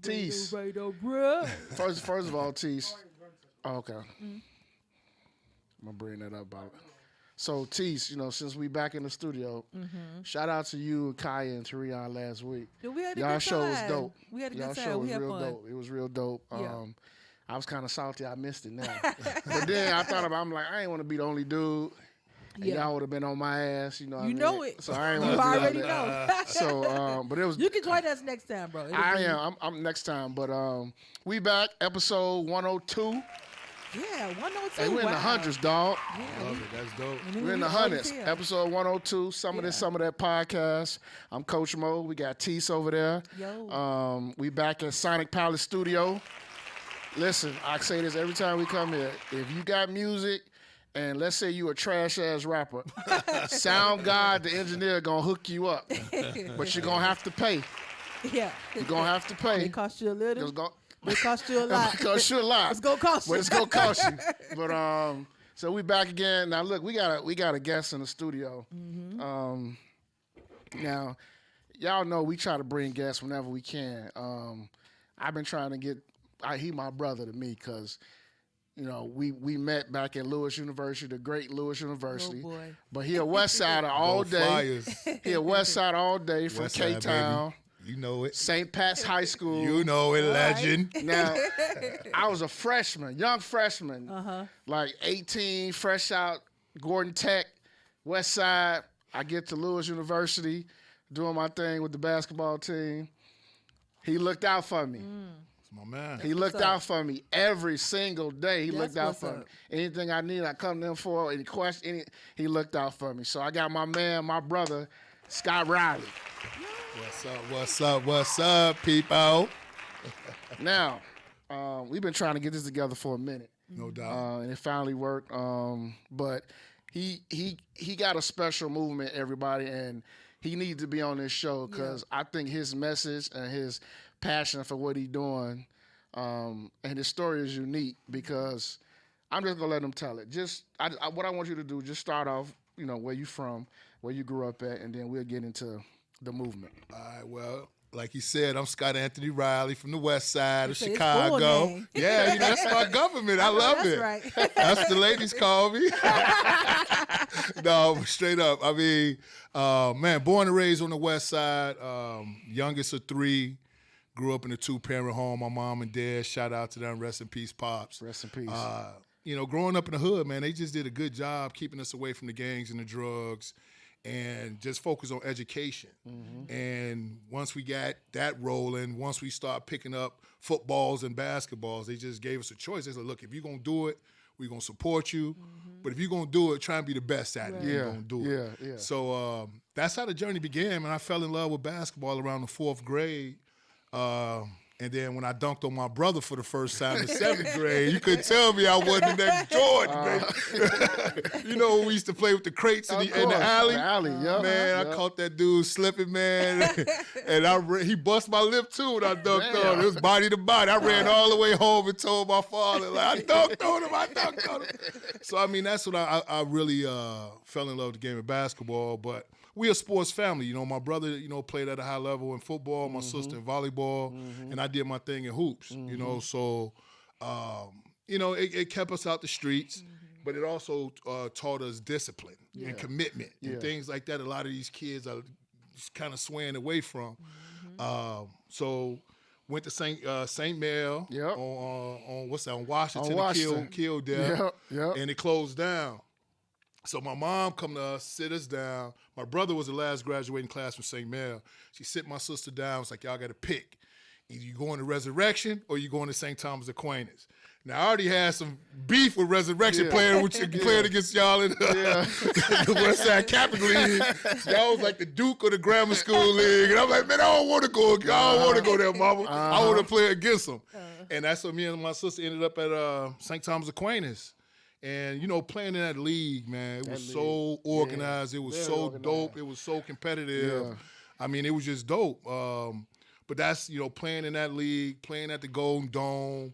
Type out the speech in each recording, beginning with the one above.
Tease. Bro. First of all, Tease. Oh, okay. I'm gonna bring that up about it. So Tease, since we back in the studio, shout out to you and Kaya and Tarion last week. Yeah, we had a Y'all good show was time. dope. We had a Y'all good show time. was We had real fun. dope. It was real dope. Yeah. I was kind of salty. I missed it now. But then I thought about I'm like, I ain't want to be the only dude. And Yeah. y'all would have been on my ass, you know what I You mean? know it. So I ain't You want to already be know. So, but it was... You can join us next time, bro. I am. I'm next time. But we back, episode 102. Yeah, 102. Hey, we're in the hundreds, dog. Yeah, Love it. That's dope. We're in the hundreds. Episode 102. Some of this, some of that podcast. I'm Coach Mo. We got Tease over there. Yo. We back at Sonic Palace Studio. Listen, I say this every time we come here. If you got music, and let's say you a trash ass rapper, Sound God, the engineer, gonna hook you up, but you're gonna have to pay. Yeah. You're gonna have to pay. It cost you a little. It cost you a lot. It cost you a lot. It's gonna cost you. But it's gonna cost you. But so we back again. Now look, we got a guest in the studio. Now, y'all know we try to bring guests whenever we can. I've been trying to get. He my brother to me because, we met back at Lewis University, the great Lewis University. Oh boy. But he a West Sider all day. Flyers. He a West Side all day from West Side, K-Town. baby. You know it. St. Pat's High School. You know it, legend. Now, I was a freshman, young freshman, like 18, fresh out Gordon Tech, West Side. I get to Lewis University, doing my thing with the basketball team. He looked out for me. That's my man. He looked out for me every single day. He looked out for me. Anything I need, I come to him for. Any question, he looked out for me. So I got my man, my brother, Scott Riley. What's up, people? Now, we've been trying to get this together for a minute. No doubt. And it finally worked. But he got a special movement, everybody, and he needs to be on this show because I think his message and his passion for what he's doing and his story is unique because I'm just going to let him tell it. What I want you to do, just start off, where you from, where you grew up at, and then we'll get into the movement. All right, well, like you said, I'm Scott Anthony Riley from the West Side of It's full Chicago. name. Yeah, that's my government. I love that's it. right. That's the ladies call me. No, straight up. I mean, man, born and raised on the West Side, youngest of three. Grew up in a two-parent home. My mom and dad, shout out to them. Rest in peace, Pops. Rest in peace. Growing up in the hood, man, they just did a good job keeping us away from the gangs and the drugs and just focus on education. And once we got that rolling, once we start picking up footballs and basketballs, they just gave us a choice. They said, look, if you're going to do it, we're going to support you. But if you're going to do it, try and be the best at it. You're going to do it. Yeah. So that's how the journey began, man. I fell in love with basketball around the 4th grade. And then when I dunked on my brother for the first time in 7th grade, you couldn't tell me I wasn't the next Jordan, baby. We used to play with the crates in the alley. Man, I caught that dude slipping, man. And he bust my lip, too, when I dunked on him. It was body to body. I ran all the way home and told my father, I dunked on him. So, I mean, that's when I really fell in love with the game of basketball. But we a sports family. My brother, played at a high level in football, my sister in volleyball, and I did my thing in hoops, So, it kept us out the streets, but it also taught us discipline and commitment and things like that. A lot of these kids are just kind of swaying away from. So, went to St. Mel on Washington, Kildare, and it closed down. So my mom come to us, sit us down. My brother was the last graduating class from St. Mel. She sit my sister down. It's like, y'all got to pick. Either you going to Resurrection or you going to St. Thomas Aquinas. Now, I already had some beef with Resurrection playing against y'all in the West Side Capital League. Y'all was like the Duke or the Grammar School League. And I'm like, man, I don't want to go. I don't want to go there, mama. I want to play against them. And that's what me and my sister ended up at St. Thomas Aquinas. And, playing in that league, man, it was so organized. It was so dope. It was so competitive. Yeah. I mean, it was just dope. But that's, playing in that league, playing at the Golden Dome,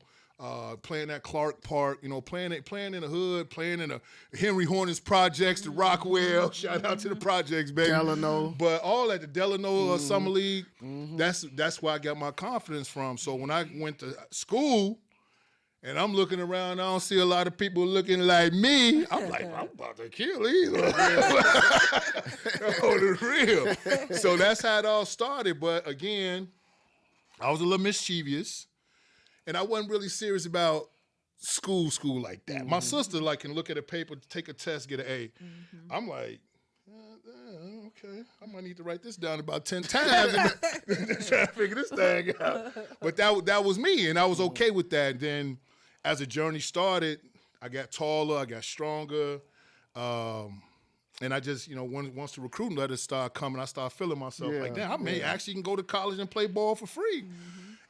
playing at Clark Park, playing in the hood, playing in the Henry Hornets projects, the Rockwell. Shout out to the projects, baby. Delano. But all at the Delano Summer League. That's where I got my confidence from. So when I went to school, and I'm looking around, I don't see a lot of people looking like me. I'm like, I'm about to kill either. Oh, the real. So that's how it all started. But again, I was a little mischievous, and I wasn't really serious about school like that. My sister can look at a paper, take a test, get an A. I'm like, okay, I might need to write this down about 10 times and try to figure this thing out. But that was me, and I was okay with that. And then as the journey started, I got taller, I got stronger, and I just, once the recruiting letters started coming, I started feeling myself like, damn, I may actually can go to college and play ball for free.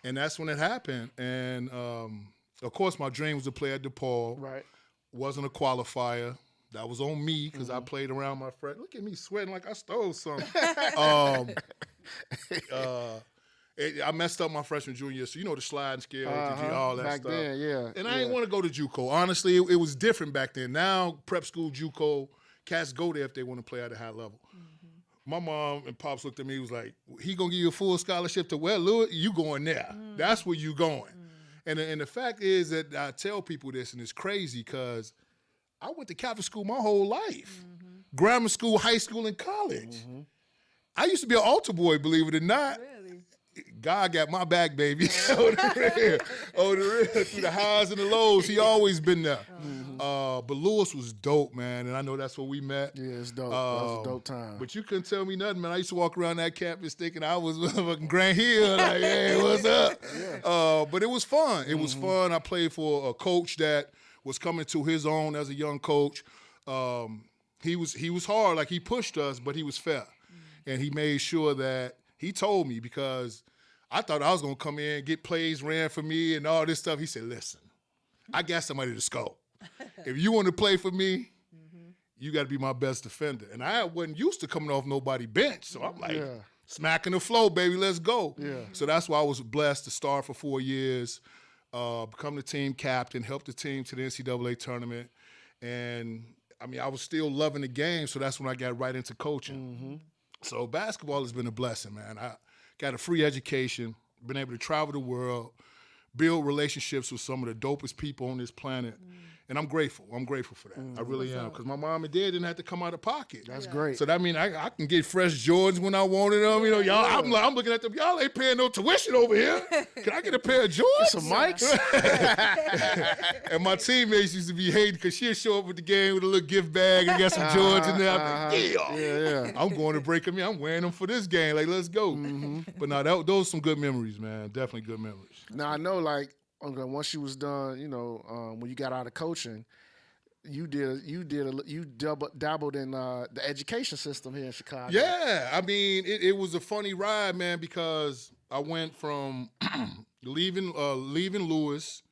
And that's when it happened. And, of course, my dream was to play at DePaul. Right. Wasn't a qualifier. That was on me because I played around my friend. Look at me sweating like I stole something. I messed up my freshman, junior year. So, the sliding scale, all that back stuff. then, yeah. And I didn't want to go to JUCO. Honestly, it was different back then. Now, prep school, JUCO, cats go there if they want to play at a high level. My mom and pops looked at me, was like, he going to give you a full scholarship to where, Louis? You going there. That's where you going. And the fact is that I tell people this, and it's crazy because I went to Catholic school my whole life. Grammar school, high school, and college. I used to be an altar boy, believe it or not. Really? God got my back, baby. Oh, the real. Through the highs and the lows, he always been there. But Lewis was dope, man, and I know that's where we met. Yeah, it's dope. That was a dope time. But you couldn't tell me nothing, man. I used to walk around that campus thinking I was fucking Grant Hill, like, hey, what's up? But it was fun. It was fun. I played for a coach that was coming to his own as a young coach. He was hard, like he pushed us, but he was fair. And he made sure that he told me, because I thought I was going to come in, get plays ran for me and all this stuff. He said, listen, I got somebody to score. If you want to play for me, you got to be my best defender. And I wasn't used to coming off nobody bench. So I'm like, smacking the flow, baby, let's go. So that's why I was blessed to start for 4 years, become the team captain, help the team to the NCAA tournament. And, I was still loving the game, so that's when I got right into coaching. So basketball has been a blessing, man. I got a free education, been able to travel the world, build relationships with some of the dopest people on this planet. And I'm grateful. I'm grateful for that. I really am. Because my mom and dad didn't have to come out of pocket. That's great. So that means I can get fresh Jordans when I wanted them. Y'all, I'm looking at them. Y'all ain't paying no tuition over here. Can I get a pair of Jordans? Some mics? And my teammates used to be hating because she'd show up with the game with a little gift bag and get some Jordans in there. I'm like, yeah. I'm going to break them in. I'm wearing them for this game. Like, let's go. But no, those are some good memories, man. Definitely good memories. Now, I know, once you was done, when you got out of coaching, you dabbled in the education system here in Chicago. Yeah, it was a funny ride, man, because I went from leaving Lewis,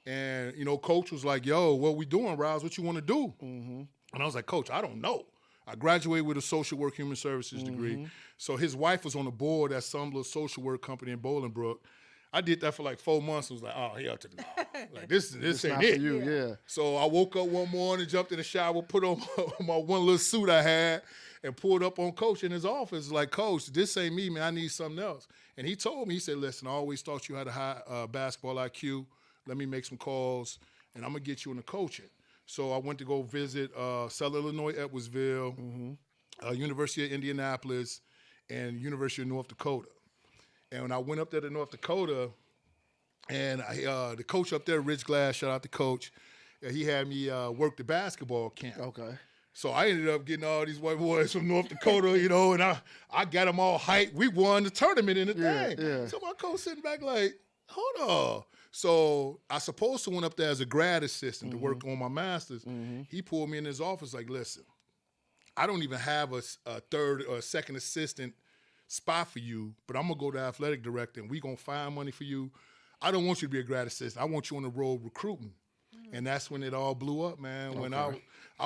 and Coach was like, "Yo, what we doing, Rouse? What you want to do?" And I was like, "Coach, I don't know." I graduated with a social work human services degree, so his wife was on the board at some little social work company in Bolingbrook. I did that for like 4 months. I was like, oh, hell to the no. Like, this ain't it. For you, yeah. So I woke up one morning, jumped in the shower, put on my one little suit I had, and pulled up on Coach in his office. Like, Coach, this ain't me, man. I need something else. And he told me, he said, listen, I always thought you had a high basketball IQ. Let me make some calls, and I'm going to get you into coaching. So I went to go visit Southern Illinois, Edwardsville, University of Indianapolis, and University of North Dakota. And when I went up there to North Dakota, and the coach up there, Rich Glass, shout out to Coach, he had me work the basketball camp. Okay. So I ended up getting all these white boys from North Dakota, and I got them all hyped. We won the tournament in the thing. Yeah. So my coach sitting back like, hold on. So I supposed to went up there as a grad assistant to work on my master's. He pulled me in his office like, listen, I don't even have a third or a second assistant spot for you, but I'm going to go to athletic director, and we going to find money for you. I don't want you to be a grad assistant. I want you on the road recruiting. And that's when it all blew up, man. Okay. When I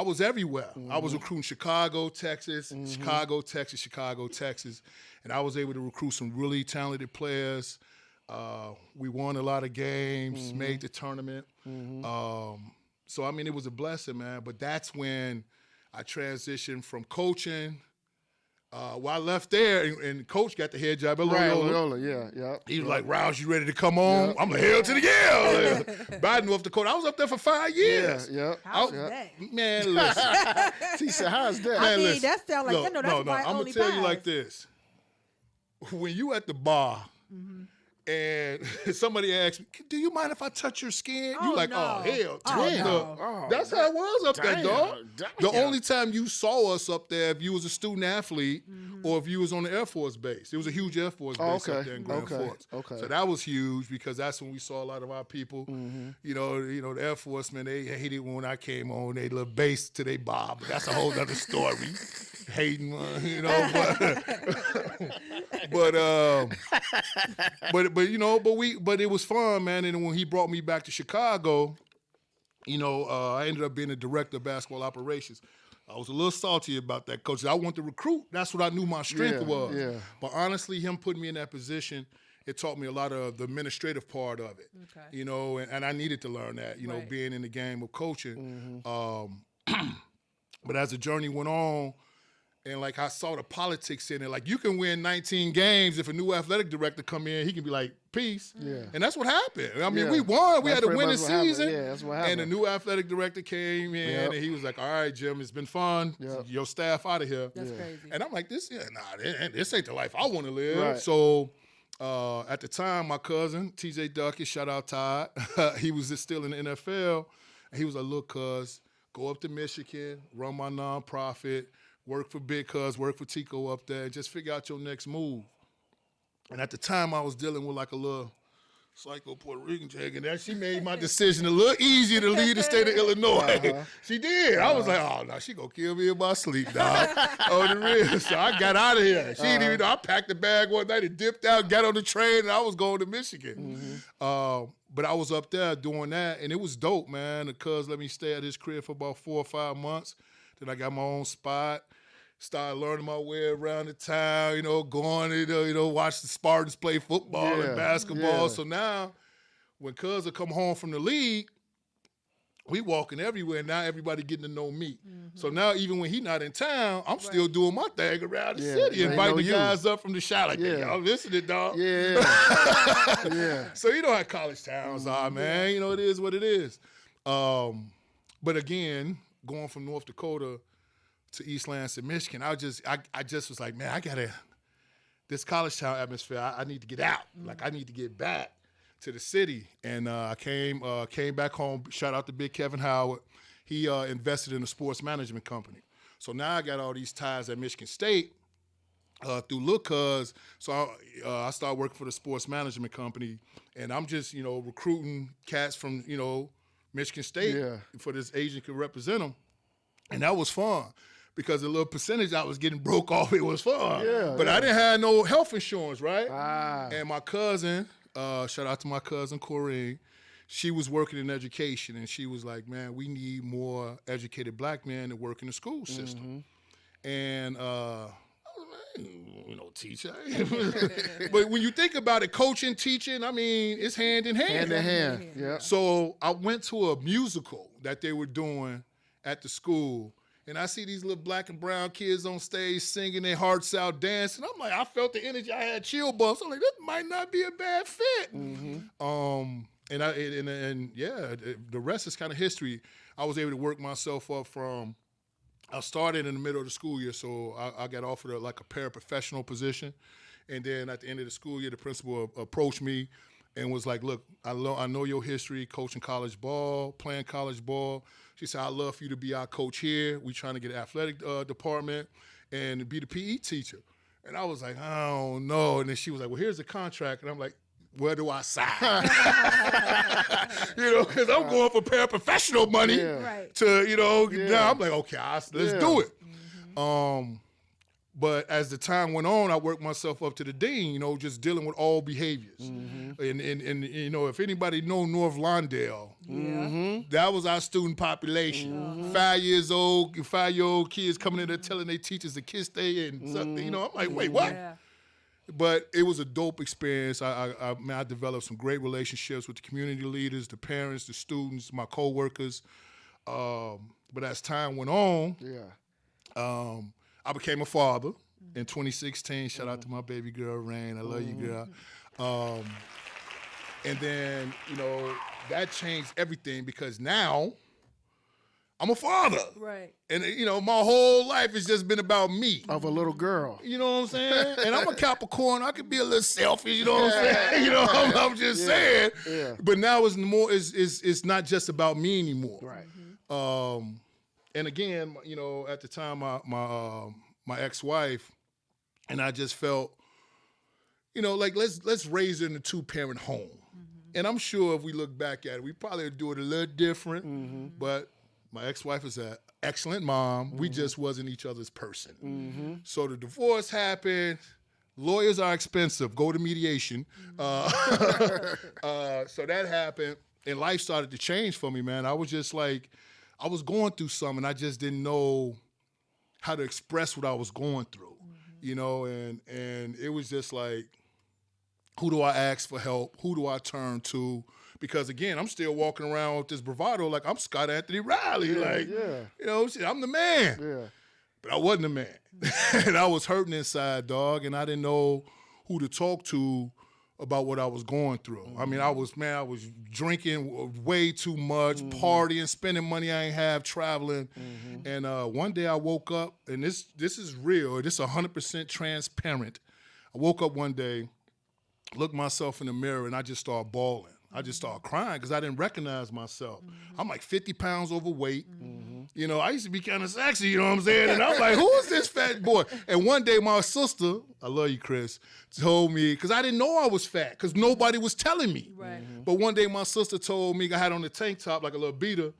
was everywhere. I was recruiting Chicago, Texas, Chicago, Texas, and I was able to recruit some really talented players. We won a lot of games, made the tournament. So, I mean, it was a blessing, man. But that's when I transitioned from coaching. Well, I left there, and coach got the head job at Loyola. Yeah. He was like, Rouse, you ready to come on? I'm like, hell to the yeah. But I knew off the court. I was up there for 5 years. How's that? Man, listen. He said, how's that? I mean, listen. that sounds like, Look, that's why I'm only going to tell you five. like this. When you at the bar, and somebody asks me, do you mind if I touch your skin? Oh, You like, no. oh, hell. Oh, damn. no. Oh, That's how it was up there, damn, dog. damn. The only time you saw us up there, if you was a student athlete or if you was on the Air Force base. It was a huge Air Force base up there in Grand Forks. So that was huge because that's when we saw a lot of our people. You know, the Air Force, man, they hated when I came on. They little base to their bar, but that's a whole other story. Hating, you know, but it was fun, man. And when he brought me back to Chicago, you know, I ended up being the director of basketball operations. I was a little salty about that, coach. I want to recruit. That's what I knew my strength was. Yeah. But honestly, him putting me in that position, it taught me a lot of the administrative part of it. Okay. You know, and I needed to learn that, you know, Right. being in the game of coaching. But as the journey went on, and like I saw the politics in it, like you can win 19 games if a new athletic director come in, he can be like, peace. Yeah. And that's what happened. I mean, Yeah. we won. We That's had a pretty winning much what happened. season. Yeah, that's what And the happened. new athletic director came in Yep. and he was like, all right, Jim, it's been fun. Yep. Your staff out of here. That's Yeah. crazy. And I'm like, this ain't the life I want to live. Right. So at the time, my cousin, TJ Duckett, shout out Todd, he was still in the NFL. And he was like, look, cuz, go up to Michigan, run my nonprofit, work for Big Cuz, work for Tico up there, and just figure out your next move. And at the time, I was dealing with like a little psycho Puerto Rican chick, and that she made my decision a little easier to leave the state of Illinois. She did. I was like, oh, no, she gonna kill me in my sleep, dog. Oh, the real. So I got out of here. She didn't even know. I packed the bag one night and dipped out, got on the train, and I was going to Michigan. But I was up there doing that, and it was dope, man. The cuz let me stay at his crib for about 4 or 5 months. Then I got my own spot. Started learning my way around the town, you know, going to, watch the Spartans play football and basketball. Yeah. So now, when cuz will come home from the league, we walking everywhere. Now everybody getting to know me. So now even when he not in town, I'm still doing my thing around the city, they inviting know the you. guys up from the shot. Like, Yeah. y'all listening, dog. Yeah. Yeah. So you know how college towns are, man. You know, it is what it is. But again, going from North Dakota to East Lansing, Michigan, I just was like, man, this college town atmosphere, I need to get out. Like, I need to get back to the city. And I came back home. Shout out to Big Kevin Howard. He invested in a sports management company. So now I got all these ties at Michigan State through Lil Cuz. So I started working for the sports management company, and I'm just, recruiting cats from, Michigan State for this agent could represent them. And that was fun because the little percentage I was getting broke off, it was fun. But I didn't have no health insurance, right? And my cousin, shout out to my cousin Corrine, she was working in education, and she was like, man, we need more educated black men to work in the school system. And teacher. But when you think about it, coaching, teaching, I mean, it's hand in hand. Hand in hand. Yeah. So I went to a musical that they were doing at the school, and I see these little black and brown kids on stage singing their hearts out, dancing. I'm like, I felt the energy. I had chill bumps. I'm like, this might not be a bad fit. The rest is kind of history. I was able to work myself up from. I started in the middle of the school year, so I got offered a paraprofessional position. And then at the end of the school year, the principal approached me and was like, look, I know your history, coaching college ball, playing college ball. She said, I'd love for you to be our coach here. We trying to get an athletic department and be the PE teacher. And I was like, I don't know. And then she was like, well, here's the contract. And I'm like, where do I sign? Because I'm going for paraprofessional money to, now I'm like, okay, let's do it. But as the time went on, I worked myself up to the dean, just dealing with all behaviors. And if anybody know North Lawndale, that was our student population. 5-year-old kids coming in there telling their teachers to kiss they and something. I'm like, wait, what? But it was a dope experience. I developed some great relationships with the community leaders, the parents, the students, my coworkers. But as time went on, I became a father in 2016. Shout out to my baby girl, Rain. I love you, girl. And then, that changed everything because now I'm a father. Right. And, my whole life has just been about me. Of a little girl. You know what I'm saying? And I'm a Capricorn. I could be a little selfish. You know what I'm saying? I'm just saying. Yeah. But now it's more. It's not just about me anymore. Right. And again, at the time, my ex-wife and I just felt, like let's raise her in a 2-parent home. And I'm sure if we look back at it, we probably would do it a little different. But my ex-wife is an excellent mom. We just wasn't each other's person. So the divorce happened. Lawyers are expensive. Go to mediation. So that happened, and life started to change for me, man. I was just like, I was going through something. I just didn't know how to express what I was going through, and it was just like, who do I ask for help? Who do I turn to? Because again, I'm still walking around with this bravado like I'm Scott Anthony Riley. I'm the man. Yeah. But I wasn't the man. And I was hurting inside, dog, and I didn't know who to talk to about what I was going through. I mean, I was drinking way too much, partying, spending money I ain't have, traveling. And one day I woke up, and this is real. This is 100% transparent. I woke up one day, looked myself in the mirror, and I just started bawling. I just started crying because I didn't recognize myself. I'm like 50 pounds overweight. I used to be kind of sexy, you know what I'm saying? And I'm like, who is this fat boy? And one day my sister, I love you, Chris, told me, because I didn't know I was fat because nobody was telling me. Right. But one day my sister told me, I had on a tank top like a little beater,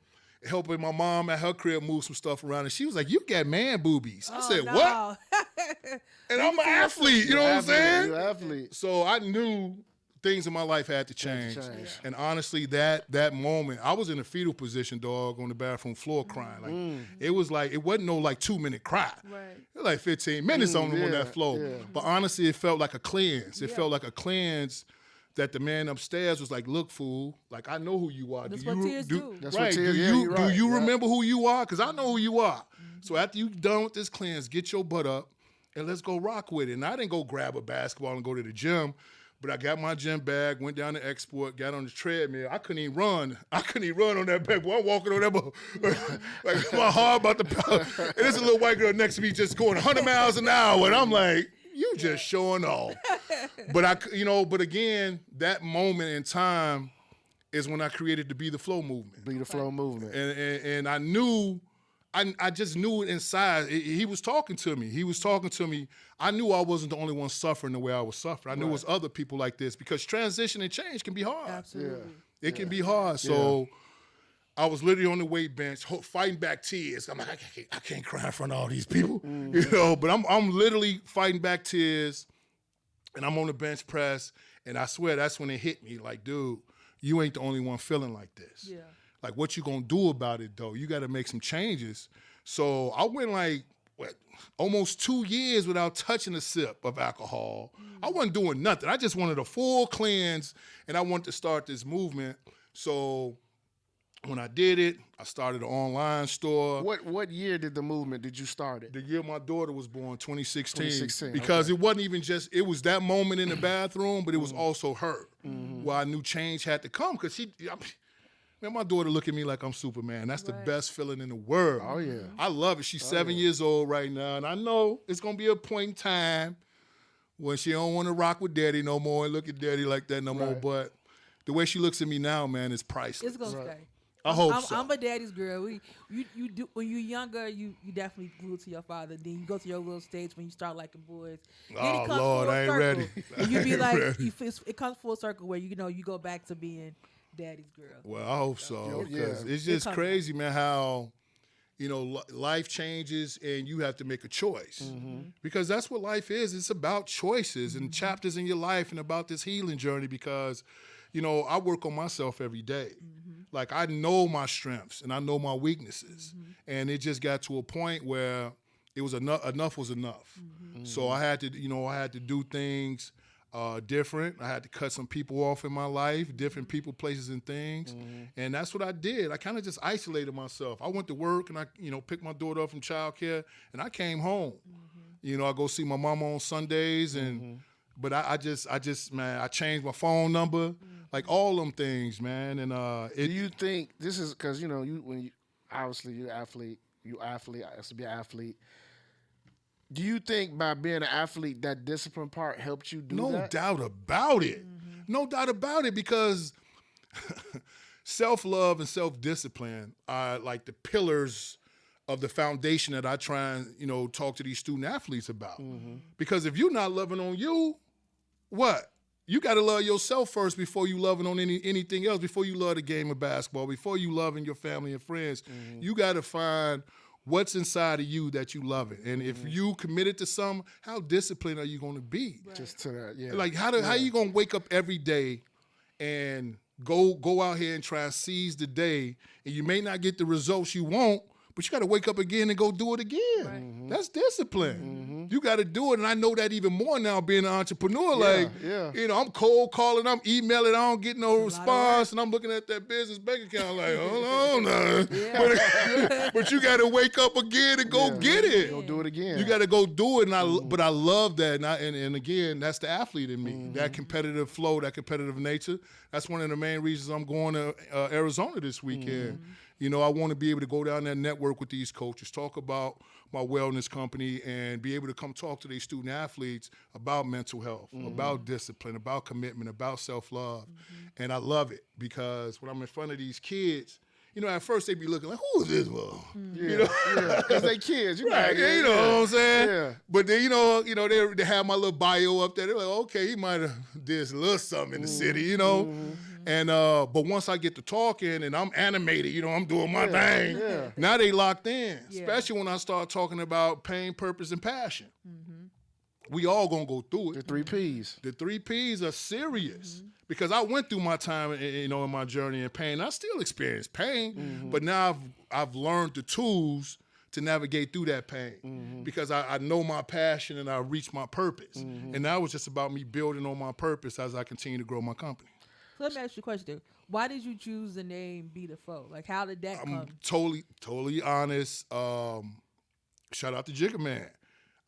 helping my mom at her crib move some stuff around. And she was like, you got man boobies. I said, no. what? And I'm an athlete, you know what I'm saying? You're an athlete. So I knew things in my life had to change. And honestly, that moment, I was in a fetal position, dog, on the bathroom floor crying. Like it wasn't no 2-minute cry. Right. It was like 15 minutes on that floor. Yeah. But honestly, it felt like a cleanse. It felt like a cleanse that the man upstairs was like, look, fool, like I know who you are. That's what tears do. That's right. what tears, Do you remember who you are? Because I know who you are. So after you done with this cleanse, get your butt up and let's go rock with it. And I didn't go grab a basketball and go to the gym. But I got my gym bag, went down to Export, got on the treadmill. I couldn't even run. On that bag. Boy, I'm walking on that boat. Like my heart about to pop. And there's a little white girl next to me just going 100 miles an hour. And I'm like, you just showing off. But again, that moment in time is when I created the Be the Flow movement. Be the Flow movement. And I knew, I just knew it inside. He was talking to me. I knew I wasn't the only one suffering the way I was suffering. I knew it was other people like this because transition and change can be hard. Absolutely. It can be hard. So I was literally on the weight bench fighting back tears. I'm like, I can't cry in front of all these people, But I'm literally fighting back tears, and I'm on the bench press, and I swear that's when it hit me. Like, dude, you ain't the only one feeling like this. Yeah. Like, what you gonna do about it, though? You got to make some changes. So I went almost 2 years without touching a sip of alcohol. I wasn't doing nothing. I just wanted a full cleanse, and I wanted to start this movement. So when I did it, I started an online store. What year did you start it? The year my daughter was born, 2016. 2016, Because it wasn't even it was that moment in the bathroom, but it was also her. Where I knew change had to come because man, my daughter look at me like I'm Superman. That's the best feeling in the world. Oh, yeah. I love it. She's 7 years old right now, and I know it's going to be a point in time when she don't want to rock with daddy no more and look at daddy like that no more. But the way she looks at me now, man, is priceless. It's going to stay. I hope so. I'm a daddy's girl. You do when you're younger, you definitely glued to your father. Then you go to your little stage when you start liking boys. Then Oh, it comes Lord, full I ain't circle. ready. And you be I like, ain't ready. it comes full circle where you go back to being daddy's girl. Well, I hope so. Yeah. Because it's just crazy, man, how, life changes and you have to make a choice. Because that's what life is. It's about choices and chapters in your life and about this healing journey because, I work on myself every day. Like, I know my strengths and I know my weaknesses. And it just got to a point where, it was enough. Enough was enough. So I had to do things different. I had to cut some people off in my life, different people, places, and things. And that's what I did. I kind of just isolated myself. I went to work and I, picked my daughter up from childcare, and I came home. I go see my mama on Sundays, and but I just man, I changed my phone number, like all them things, man. And do you think this is because obviously you're athlete, I used to be an athlete. Do you think by being an athlete that discipline part helped you do that? No doubt about it. No doubt about it, because self-love and self-discipline are like the pillars of the foundation that I try and, talk to these student athletes about. Because if you're not loving on you, what? You got to love yourself first before you loving on anything else, before you love the game of basketball, before you loving your family and friends. You got to find what's inside of you that you love it. And if you committed to something, how disciplined are you going to be? Right. Just to that, yeah. Like how you going to wake up every day and go out here and try and seize the day, and you may not get the results you want, but you got to wake up again and go do it again. Right. That's discipline. You got to do it, and I know that even more now being an entrepreneur. I'm cold calling, I'm emailing, I don't get no response, and I'm looking at that business bank account like, hold on now. But you got to wake up again and go get it. Go do it again. You got to go do it, but I love that, and again, that's the athlete in me. That competitive flow, that competitive nature. That's one of the main reasons I'm going to Arizona this weekend. I want to be able to go down there and network with these coaches, talk about my wellness company, and be able to come talk to these student athletes about mental health, about discipline, about commitment, about self-love. And I love it, because when I'm in front of these kids, at first they be looking like, who is this? Because they kids, right? You know what I'm saying? Yeah. But then, they have my little bio up there. They're like, okay, he might have did a little something in the city, And but once I get to talking and I'm animated, I'm doing my thing. Yeah. Now they locked in, especially when I start talking about pain, purpose, and passion. We all gonna go through it. The 3 Ps. The 3 Ps are serious, because I went through my time, in my journey in pain. I still experience pain, but now I've learned the tools to navigate through that pain, because I know my passion and I reach my purpose. And now it's just about me building on my purpose as I continue to grow my company. So let me ask you a question. Why did you choose the name Be the Flow? Like, how did that come? Totally honest. Shout out to Jigga Man.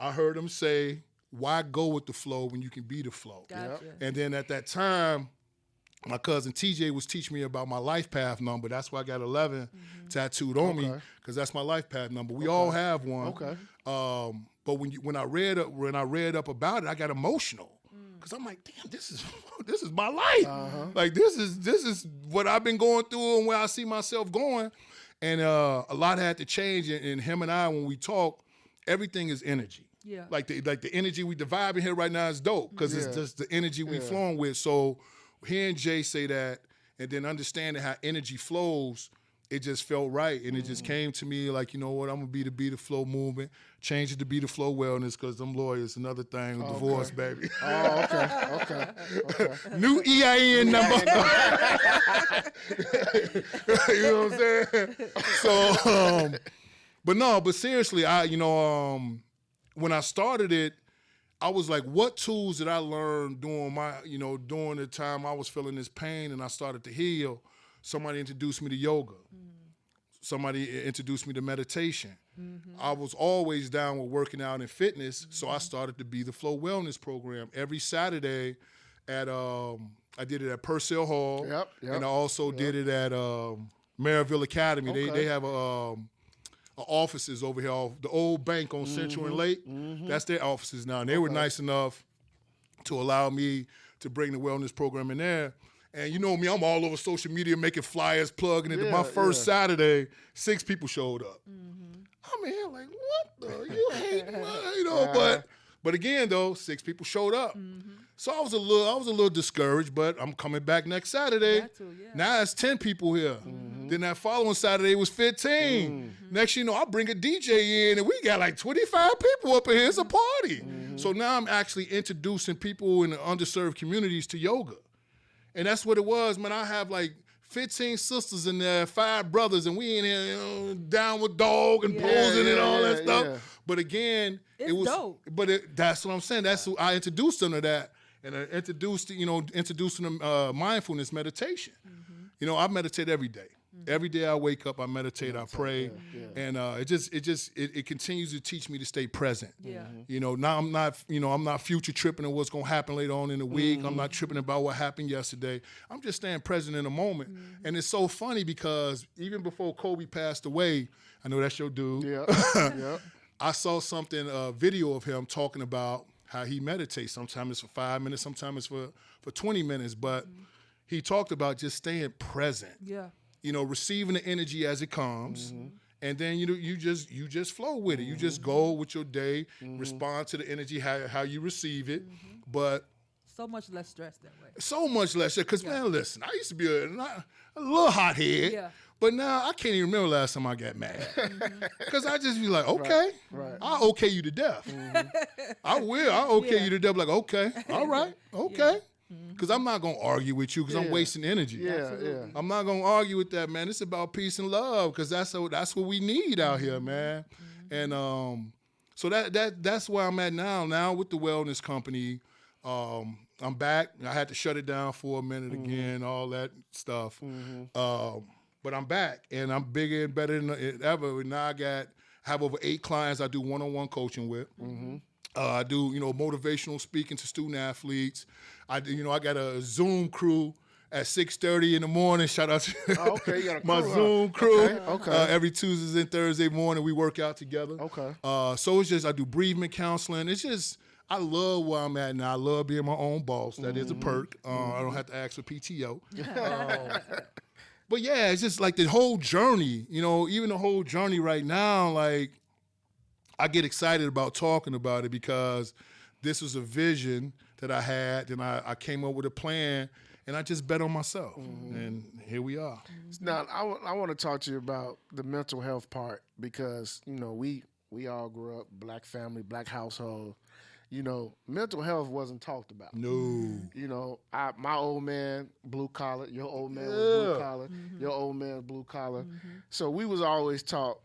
I heard him say, why go with the flow when you can be the flow? Gotcha. And then at that time, my cousin TJ was teaching me about my life path number. That's why I got 11 tattooed on me, because that's my life path number. We all have one. Okay. But when I read up about it, I got emotional. Because I'm like, damn, this is my life. Like this is what I've been going through and where I see myself going. And a lot had to change. And him and I, when we talk, everything is energy. Yeah. Like the energy, the vibe in here right now is dope, because it's just the energy we flowing with. So hearing Jay say that, and then understanding how energy flows, it just felt right. And it just came to me like, you know what, I'm going to be the flow movement, change it to be the flow wellness, because them lawyers, another thing, divorce, baby. Oh, okay. New EIN number. You know what I'm saying? So, but seriously, when I started it, I was like, what tools did I learn during the time I was feeling this pain and I started to heal? Somebody introduced me to yoga. Somebody introduced me to meditation. I was always down with working out and fitness, so I started to Be the Flow Wellness program every Saturday at I did it at Purcell Hall, and I also did it at Maryville Academy. They have offices over here off the old bank on Central and Lake. That's their offices now, and they were nice enough to allow me to bring the wellness program in there. And you know me, I'm all over social media making flyers, plugging it. My first Saturday, 6 people showed up. I'm here like, what the? You hate my, but again though, 6 people showed up. So I was a little discouraged, but I'm coming back next Saturday. Now it's 10 people here. Then that following Saturday it was 15. Next you know, I bring a DJ in and we got like 25 people up in here. It's a party. So now I'm actually introducing people in the underserved communities to yoga. And that's what it was, man. I have like 15 sisters in there, 5 brothers, and we in here, down with dog and posing and all that stuff. Yeah. But again, It's it was dope. But that's what I'm saying. That's who I introduced them to that, and I introduced them mindfulness meditation. I meditate every day. Every day I wake up, I meditate, I pray, and it continues to teach me to stay present. Yeah. Now I'm not future tripping on what's gonna happen later on in the week. I'm not tripping about what happened yesterday. I'm just staying present in the moment. And it's so funny because even before Kobe passed away, I know that's your dude. Yeah. Yeah. I saw a video of him talking about how he meditates. Sometimes it's for 5 minutes, sometimes it's for 20 minutes, but he talked about just staying present. Yeah. Receiving the energy as it comes, and then you just flow with it. You just go with your day, respond to the energy how you receive it, but So much less stress that way. so much less. Because man, listen, I used to be a little hothead, Yeah. but now I can't even remember last time I got mad. Because I just be like, okay, Right. I'll okay you to death. I will. I'll okay you to death. Like, okay, all right, okay. Because I'm not going to argue with you because I'm wasting energy. Yeah. Yeah. I'm not going to argue with that, man. It's about peace and love because that's what we need out here, man. And so that's where I'm at now. Now with the wellness company, I'm back. I had to shut it down for a minute again, all that stuff. But I'm back, and I'm bigger and better than ever. Now I have over 8 clients I do one-on-one coaching with. I do, motivational speaking to student athletes. I got a Zoom crew at 6:30 in the morning. Shout out to Okay, you got a crew, my huh? Zoom crew. Okay. Every Tuesdays and Thursday morning we work out together. Okay. So it's just I do bereavement counseling. It's just I love where I'm at now. I love being my own boss. That is a perk. I don't have to ask for PTO. But yeah, it's just like the whole journey. Even the whole journey right now, like. I get excited about talking about it because this was a vision that I had, and I came up with a plan, and I just bet on myself, and here we are. Now, I want to talk to you about the mental health part because, we all grew up, black family, black household. Mental health wasn't talked about. No. My old man, blue collar, your old man was blue collar, your old man blue collar. So we was always taught,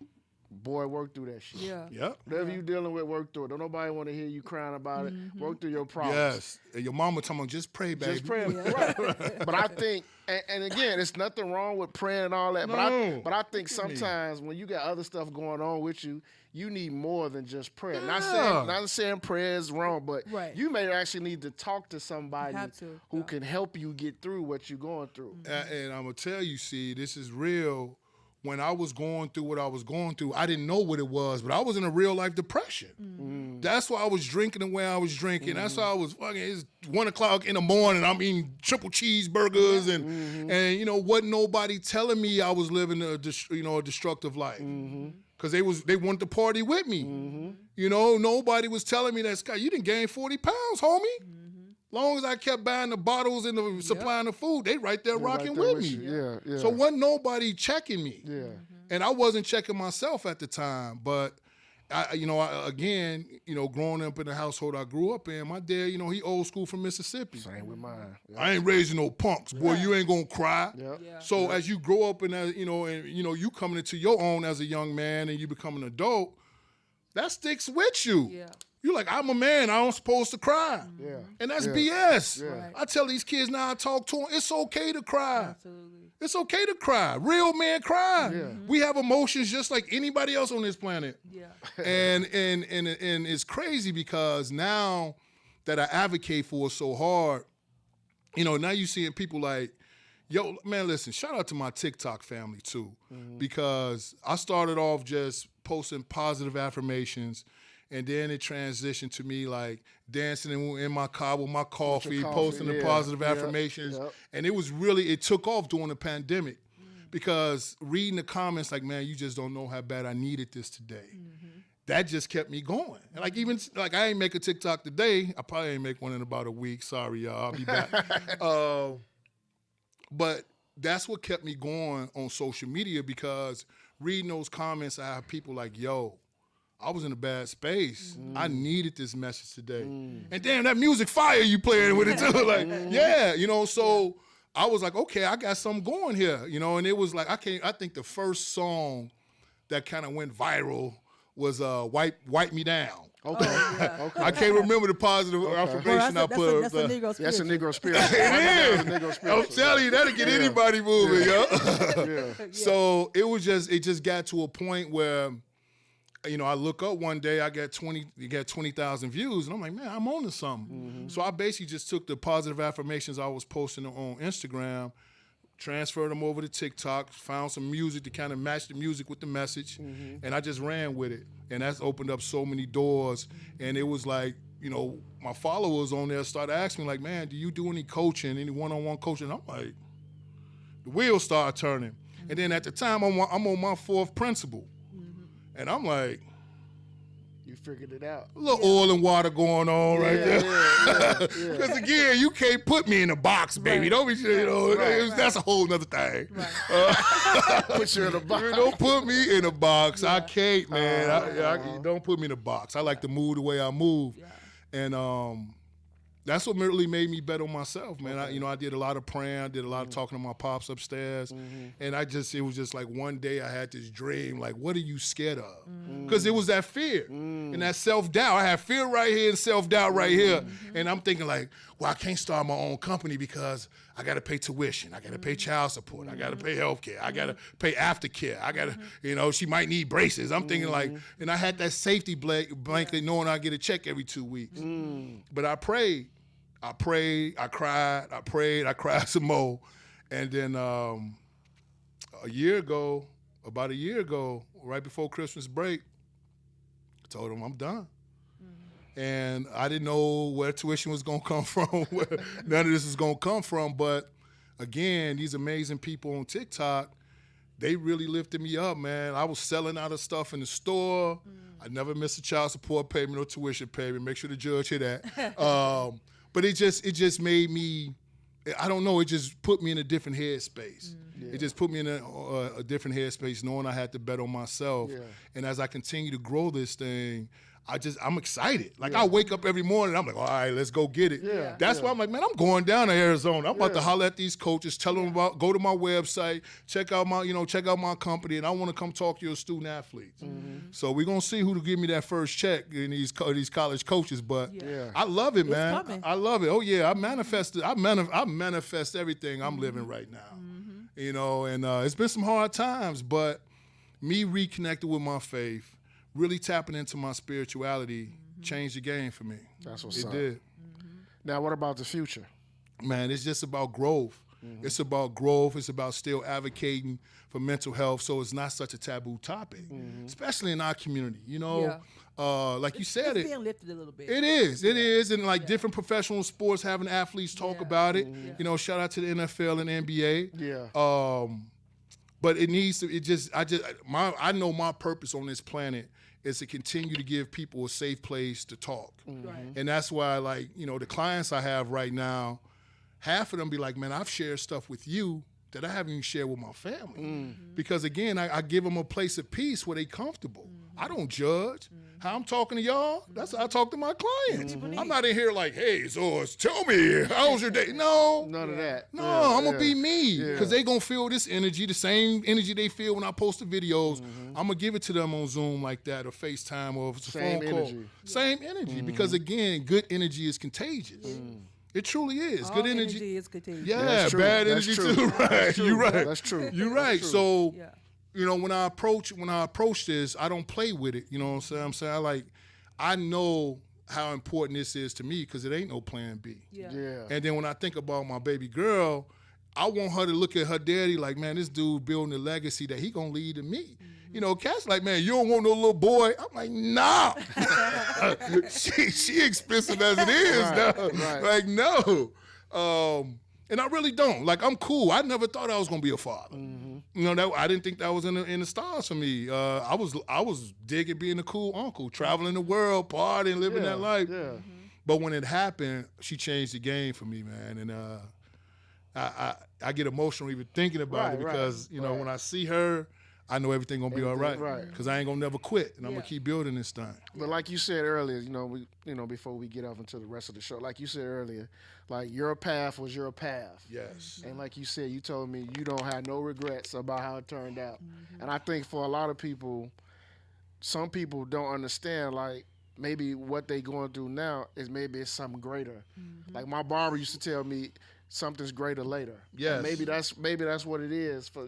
boy, work through that shit. Yeah. Yep. Whatever you dealing with, work through it. Don't nobody want to hear you crying about it. Work through your problems. Yes. And your mama talking about just pray, baby. Just praying, right? But I think, and again, there's nothing wrong with praying and all that. No. But I think sometimes when you got other stuff going on with you, you need more than just prayer. Yeah. Not saying prayer is wrong, but Right. you may actually need to talk to somebody have to, who yeah. can help you get through what you're going through. And I'm going to tell you, see, this is real. When I was going through what I was going through, I didn't know what it was, but I was in a real life depression. That's why I was drinking the way I was drinking. That's why I was fucking, it's 1 o'clock in the morning, I'm eating triple cheeseburgers and wasn't nobody telling me I was living a destructive life. Because they wanted to party with me. Nobody was telling me that, Scott, you didn't gain 40 pounds, homie. Long as I kept buying the bottles and the supplying the food, they right there rocking right there with me. you. Yeah. So wasn't nobody checking me. Yeah. And I wasn't checking myself at the time. But again, growing up in the household I grew up in, my dad, he old school from Mississippi. Same with mine. Yeah. I ain't raising no punks, boy. You ain't gonna cry. Yep. Yeah. So as you grow up and you coming into your own as a young man and you become an adult, that sticks with you. Yeah. You're like, I'm a man, I'm supposed to cry. Yeah. And that's Yeah. BS. Yeah. Right. I tell these kids now, I talk to them, it's okay to cry. Absolutely. It's okay to cry. Real men cry. Yeah. We have emotions just like anybody else on this planet. Yeah. And it's crazy because now that I advocate for it so hard, now you seeing people like, yo, man, listen, shout out to my TikTok family too, because I started off just posting positive affirmations, and then it transitioned to me like dancing in my car with my coffee, posting the positive affirmations. Yep. And it took off during the pandemic because reading the comments like, man, you just don't know how bad I needed this today. That just kept me going. And I ain't make a TikTok today. I probably ain't make one in about a week. Sorry, y'all. I'll be back. But that's what kept me going on social media because reading those comments, I have people like, yo, I was in a bad space. I needed this message today. And damn, that music fire you playing with it too. Like, yeah, so I was like, okay, I got something going here, you know. And it was like, I think the first song that kind of went viral was "Wipe Me Down." Okay. Oh, yeah. Okay. I can't remember the positive affirmation I put. That's a Negro That's a spiritual. Negro spirit. It is. Negro I'm spiritual. telling you, that'll get anybody moving, yo. Yeah. So it just got to a point where, you know, I look up one day, you got 20,000 views, and I'm like, man, I'm on to something. So I basically just took the positive affirmations I was posting on Instagram, transferred them over to TikTok, found some music to kind of match the music with the message, and I just ran with it. And that's opened up so many doors. And it was like, you know, my followers on there started asking me, like, man, do you do any coaching, any one-on-one coaching? I'm like, the wheels started turning. And then at the time, I'm on my fourth principle. And I'm like, You figured it out. a little oil and water going on right there. Yeah. Because again, you can't put me in a box, baby. Right. Don't be, you know, Right. that's a whole nother thing. Right. Put you in a box. Don't put me in a box. I Yeah. can't, man. Don't put me in a box. I like to move the way I move. Yeah. And that's what really made me bet on myself, man. I did a lot of praying. I did a lot of talking to my pops upstairs. And it was just like one day I had this dream, like, what are you scared of? Because it was that fear and that self-doubt. I had fear right here and self-doubt right here. And I'm thinking like, well, I can't start my own company because I got to pay tuition. I got to pay child support. I got to pay health care. I got to pay aftercare. I got to, you know, she might need braces. I'm thinking like, and I had that safety blanket knowing I get a check every 2 weeks. But I prayed, I cried, I prayed, I cried some more. And then about a year ago, right before Christmas break, I told him I'm done. And I didn't know where tuition was going to come from, where none of this is going to come from. But again, these amazing people on TikTok, they really lifted me up, man. I was selling out of stuff in the store. I never missed a child support payment or tuition payment. Make sure the judge hear that. But it just made me, I don't know, it just put me in a different headspace. It just put me in a different headspace knowing I had to bet on myself. Yeah. And as I continue to grow this thing, I'm excited. Like I wake up every morning, I'm like, all right, let's go get it. Yeah. That's why I'm like, man, I'm going down to Arizona. I'm about to holler at these coaches, tell them go to my website, check out my company, and I want to come talk to your student athletes. So we're gonna see who to give me that first check in these college coaches. But Yeah. I love it, It's man. coming. I love it. Oh yeah, I manifest everything I'm living right now. You know, and it's been some hard times, but me reconnecting with my faith, really tapping into my spirituality, changed the game for me. That's what's It up. did. Now, what about the future? Man, it's just about growth. It's about growth. It's about still advocating for mental health, so it's not such a taboo topic, especially in our community. You know, like you said, It's being lifted a little bit. It is, and like different professional sports having athletes talk about it. You know, shout out to the NFL and NBA. Yeah. But it needs to. I know my purpose on this planet is to continue to give people a safe place to talk, Right. and that's why, like, you know, the clients I have right now, half of them be like, man, I've shared stuff with you that I haven't even shared with my family. Because again, I give them a place of peace where they comfortable. I don't judge. How I'm talking to y'all, that's how I talk to my clients. I'm not in here like, hey, Zoris, tell me, how was your day? No. None of that. No, Yeah, I'm going to be me Yeah. because they going to feel this energy, the same energy they feel when I post the videos. I'm going to give it to them on Zoom like that or FaceTime or if it's a Same phone call. energy. Same energy because, again, good energy is contagious. It truly is. All Good energy. is contagious. Yeah, That's true. bad That's energy true. too. Right. That's true. You're right. That's true. You're right. So, Yeah. you know, when I approach this, I don't play with it. You know what I'm saying? I know how important this is to me because it ain't no plan B. Yeah. Yeah. And then when I think about my baby girl, I want her to look at her daddy like, man, this dude building a legacy that he gonna lead to me. You know, Cat's like, man, you don't want no little boy. I'm like, nah. she expensive as it is Right, now. right. Like, no. And I really don't. Like, I'm cool. I never thought I was gonna be a father. You know, I didn't think that was in the stars for me. I was digging being a cool uncle, traveling the world, partying, living that life. Yeah. But when it happened, she changed the game for me, man. And I get emotional even thinking about it Right, because, you know, right. when I see her, I know everything gonna be all right. Right. Because I ain't gonna never quit, and I'm Yeah. gonna keep building this thing. But like you said earlier, before we get off into the rest of the show, like you said earlier, like your path was your path. Yes. And like you said, you told me you don't have no regrets about how it turned out. And I think for a lot of people, some people don't understand, like, maybe what they going through now is maybe it's something greater. Like my barber used to tell me something's greater later. Yes. And maybe that's what it is for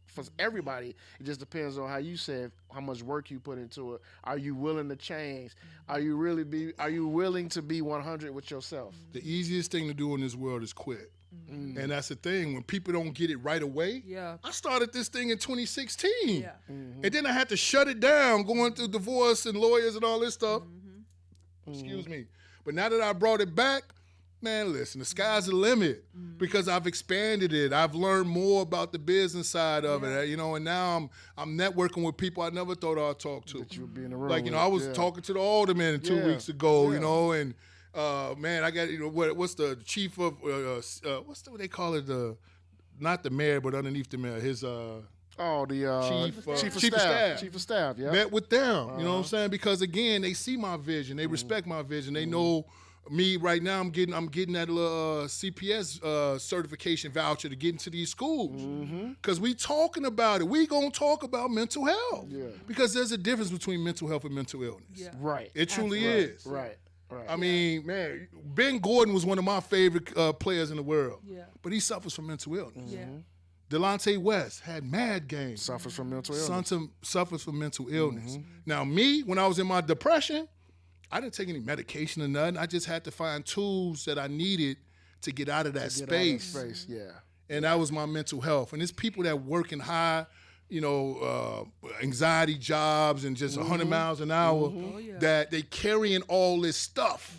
for everybody. It just depends on how you said how much work you put into it. Are you willing to change? Are you willing to be 100 with yourself? The easiest thing to do in this world is quit. And that's the thing. When people don't get it right away, Yeah. I started this thing in 2016. Yeah. And then I had to shut it down, going through divorce and lawyers and all this stuff. Excuse me. But now that I brought it back, man, listen, the sky's the limit because I've expanded it. I've learned more about the business side of it, and now I'm networking with people I never thought I'd talk to. That you would be in the room. Like, I was talking to the alderman 2 weeks ago, and man, I got, what's the chief of, what they call it, not the mayor, but underneath the mayor, his, the chief of staff. Chief of staff, yeah. met with them, you know what I'm saying? Because again, they see my vision, they respect my vision, they know me right now. I'm getting that little CPS certification voucher to get into these schools because we talking about it. We gonna talk about mental health because there's a difference between mental health and mental illness. Yeah. Right. It truly Absolutely. is. Right. I mean, man, Ben Gordon was one of my favorite players in the world, Yeah. but he suffers from mental illness. Yeah. Delonte West had mad games. Suffers from mental illness. Suffers from mental illness. Now, me, when I was in my depression, I didn't take any medication or nothing. I just had to find tools that I needed to get out of that space. Yeah. And that was my mental health. And it's people that work in high, anxiety jobs and just 100 miles an hour that they carrying all this stuff.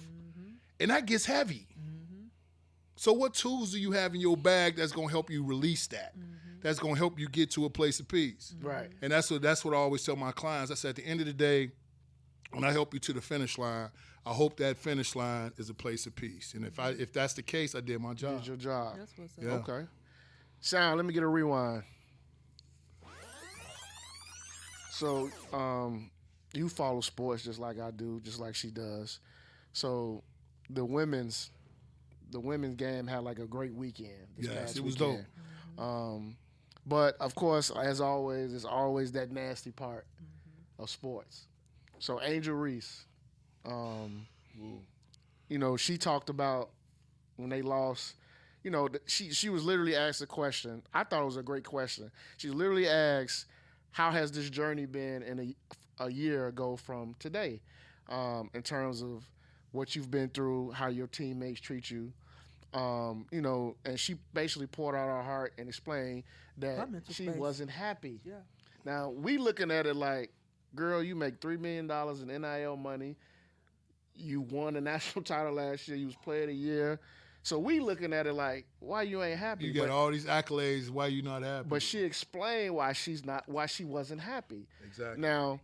And that gets heavy. So what tools do you have in your bag that's going to help you release that? That's going to help you get to a place of peace. Right. And that's what I always tell my clients. I said, at the end of the day, when I help you to the finish line, I hope that finish line is a place of peace. And if that's the case, I did my job. Did your job. That's what's up. Yeah. Okay. Sound, let me get a rewind. So, you follow sports just like I do, just like she does. So, the women's game had like a great weekend. Yes, it was dope. But of course, as always, it's always that nasty part of sports. So Angel Reese, she talked about when they lost. She was literally asked a question. I thought it was a great question. She literally asked, "How has this journey been in a year ago from today, in terms of what you've been through, how your teammates treat you?" And she basically poured out her heart and explained that she wasn't happy. Yeah. Now, we looking at it like, girl, you make $3 million in NIL money. You won the national title last year. You was player of the year. So we looking at it like, why you ain't happy? You got all these accolades. Why you not happy? But she explained why she wasn't happy. Exactly. Now,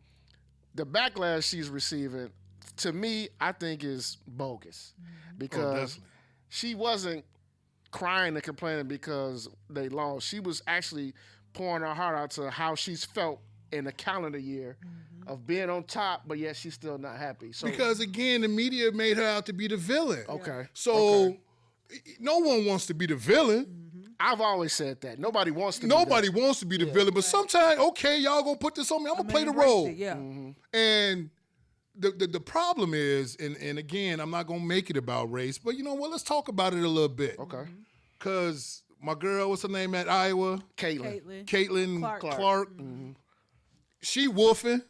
the backlash she's receiving, to me, I think is bogus. Because she wasn't crying and complaining because they lost. She was actually pouring her heart out to how she's felt in a calendar year of being on top, but yet she's still not happy. So because again, the media made her out to be the villain. Okay. So no one wants to be the villain. I've always said that. Nobody wants to Nobody be wants to be the villain, but sometimes, okay, y'all gonna put this on me. I'm gonna play the role. Yeah. And the problem is, and again, I'm not gonna make it about race, but you know what? Let's talk about it a little bit. Okay. Cause my girl, what's her name at Iowa? Caitlin Clark. She woofing.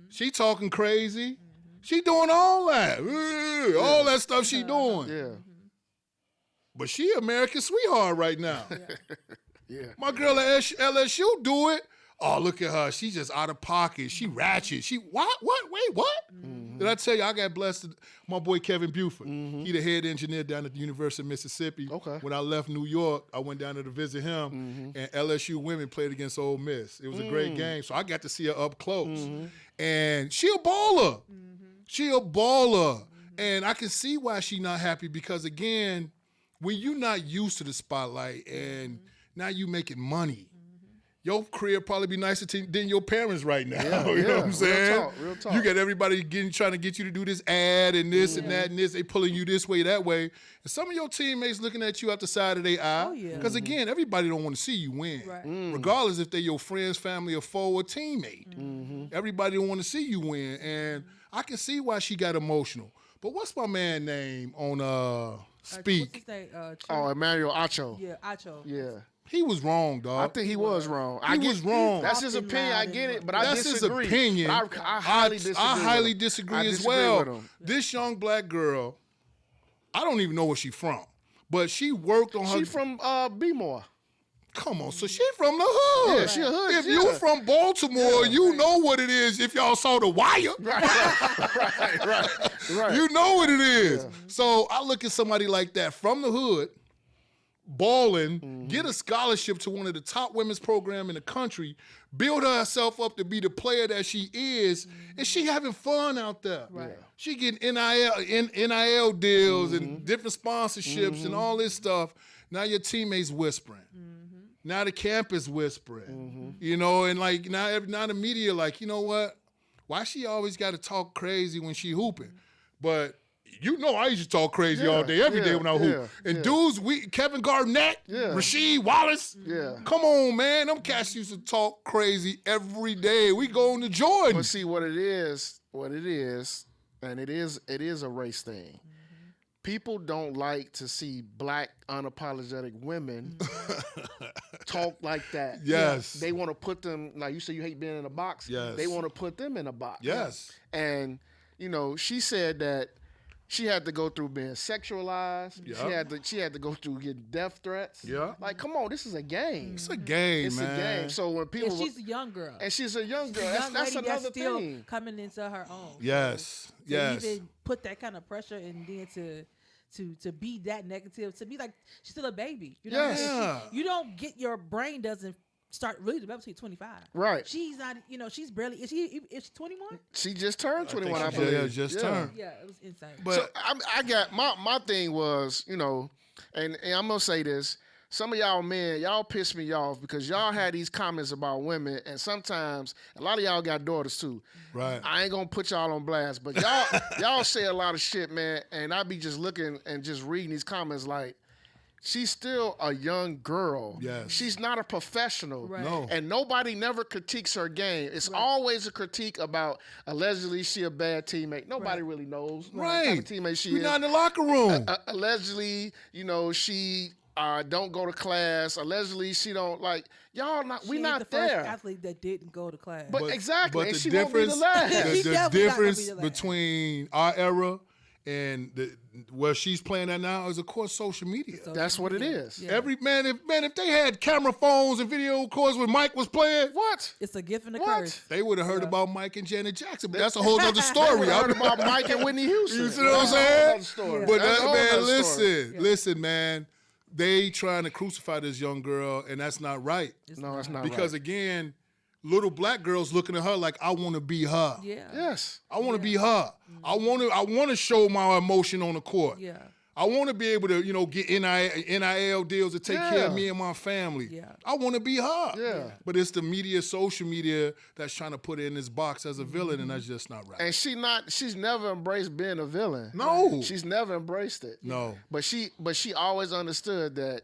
She talking crazy. She doing all that. All that stuff she doing. Yeah. But she American sweetheart right now. Yeah. My girl at LSU do it. Oh, look at her. She just out of pocket. She ratchet. She what? Wait, what? Did I tell you I got blessed? My boy Kevin Buford. He the head engineer down at the University of Mississippi. Okay. When I left New York, I went down there to visit him, and LSU women played against Ole Miss. It was a great game, so I got to see her up close. And she a baller. She a baller. And I can see why she not happy because, again, when you're not used to the spotlight and now you making money, your career probably be nicer than your parents right now. Yeah, you know what yeah. I'm saying? Real talk. You got everybody trying to get you to do this ad and this and that and this. They pulling you this way, that way. And some of your teammates looking at you out the side of their eye. Oh, yeah. Because again, everybody don't want to see you win. Right. Regardless if they're your friends, family, or foe, or teammate. Everybody don't want to see you win. And I can see why she got emotional. But what's my man name on Speak? What's his name? Oh, Emmanuel Acho. Yeah, Acho. Yeah. He was wrong, dog. I think he was wrong. He was wrong. That's his Often opinion. I loud get and it, but I That's disagree. his opinion. But I highly disagree. I highly with him. disagree I as disagree well. with him. This young black girl, I don't even know where she from, but she worked on her. She from B-More. Come on, so she from the hood. Yeah, she a hood. If you from Baltimore, you know what it is. If y'all saw The Wire, Right. you know what it is. So I look at somebody like that from the hood, balling, get a scholarship to one of the top women's program in the country, build herself up to be the player that she is, and she having fun out there. Right. She getting NIL deals and different sponsorships and all this stuff. Now your teammates whispering. Now the camp is whispering. You know, and like now the media like, you know what? Why she always got to talk crazy when she hooping? But you know I used to talk crazy all day, every day when I hoop. And dudes, Kevin Garnett, Rasheed Wallace. Yeah. Come on, man. Them cats used to talk crazy every day. We going to Jordan. But see what it is, and it is a race thing. People don't like to see black unapologetic women talk like that. Yes. They want to put them, like you say you hate being in a box. Yes. They want to put them in a box. Yes. And, you know, she said that she had to go through being sexualized. Yeah. She had to go through getting death threats. Yeah. Like, come on, this is a game. It's a game, It's man. a game. So when people And she's a young girl. and she's a young girl, Young that's lady another still thing. coming into her own. Yes. To Yes. even put that kind of pressure and then to be that negative, to be like she's still a baby. You know what I mean? Yeah. You don't get your brain doesn't start really developing until 25. Right. She's not, she's barely is she 21? She just turned 21, I she believe. just turned. Yeah, it was insane. But So I got my thing was, and I'm gonna say this. Some of y'all men, y'all piss me off because y'all had these comments about women, and sometimes a lot of y'all got daughters too. right. I ain't gonna put y'all on blast, but y'all say a lot of shit, man, and I be just looking and just reading these comments like, she's still a young girl. Yes. She's not a professional. Right. No. And nobody never critiques her game. It's always a critique about allegedly she a bad teammate. Nobody really knows what type Right. of teammate she We're is. not in the locker room. Allegedly, she don't go to class. Allegedly, she don't like y'all. She We ain't not the first there. athlete that didn't go to class. But exactly, and the she won't be the difference, last. She's the definitely not gonna difference be the last. between our era and where she's playing at now is, of course, social media. That's what it is. Yeah. Every if they had camera phones and video calls when Mike was playing, What? It's a gift and a What? curse. they would have heard about Mike and Janet Jackson. But that's a whole other story. We heard about Mike and Whitney Houston. You see what I'm That's a whole saying? other story. But That's a whole man, other story. listen, man. They trying to crucify this young girl, and that's not right. No, it's not Because right. again, little black girls looking at her like, I want to be her. Yeah. Yes. I want to be her. I want to show my emotion on the court. Yeah. I want to be able to, get NIL deals to take care of Yeah. me and my family. Yeah. I want to be her. Yeah. But it's the media, social media, that's trying to put her in this box as a villain, and that's just not right. And she's never embraced being a villain. No. She's never embraced it. No. But she always understood that,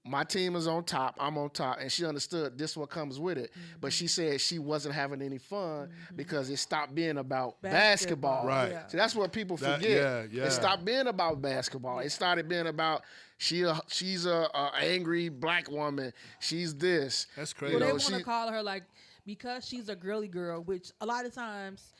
my team is on top, I'm on top, and she understood this what comes with it. But she said she wasn't having any fun because it stopped being about basketball. Right. Yeah. So that's what people That- forget. yeah. It stopped being about basketball. It started being about she's a angry black woman. She's this. That's crazy. Well, they know, want to she- call her because she's a girly girl, which a lot of times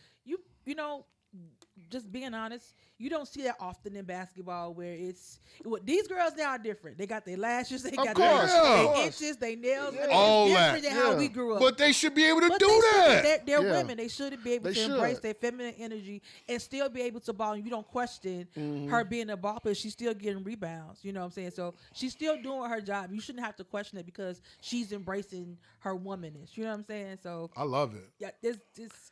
just being honest, you don't see that often in basketball where these girls now are different. They got their lashes, they got course, their of course. inches, their nails. Yeah. All it's that. different than how we grew up. But they should be able to But do they should. that. They're Yeah. women. They should be able They to should. embrace their feminine energy and still be able to ball. And you don't question her being a ball player. She's still getting rebounds. You know what I'm saying? So she's still doing her job. You shouldn't have to question it because she's embracing her womanness. You know what I'm saying? So I love it. yeah, this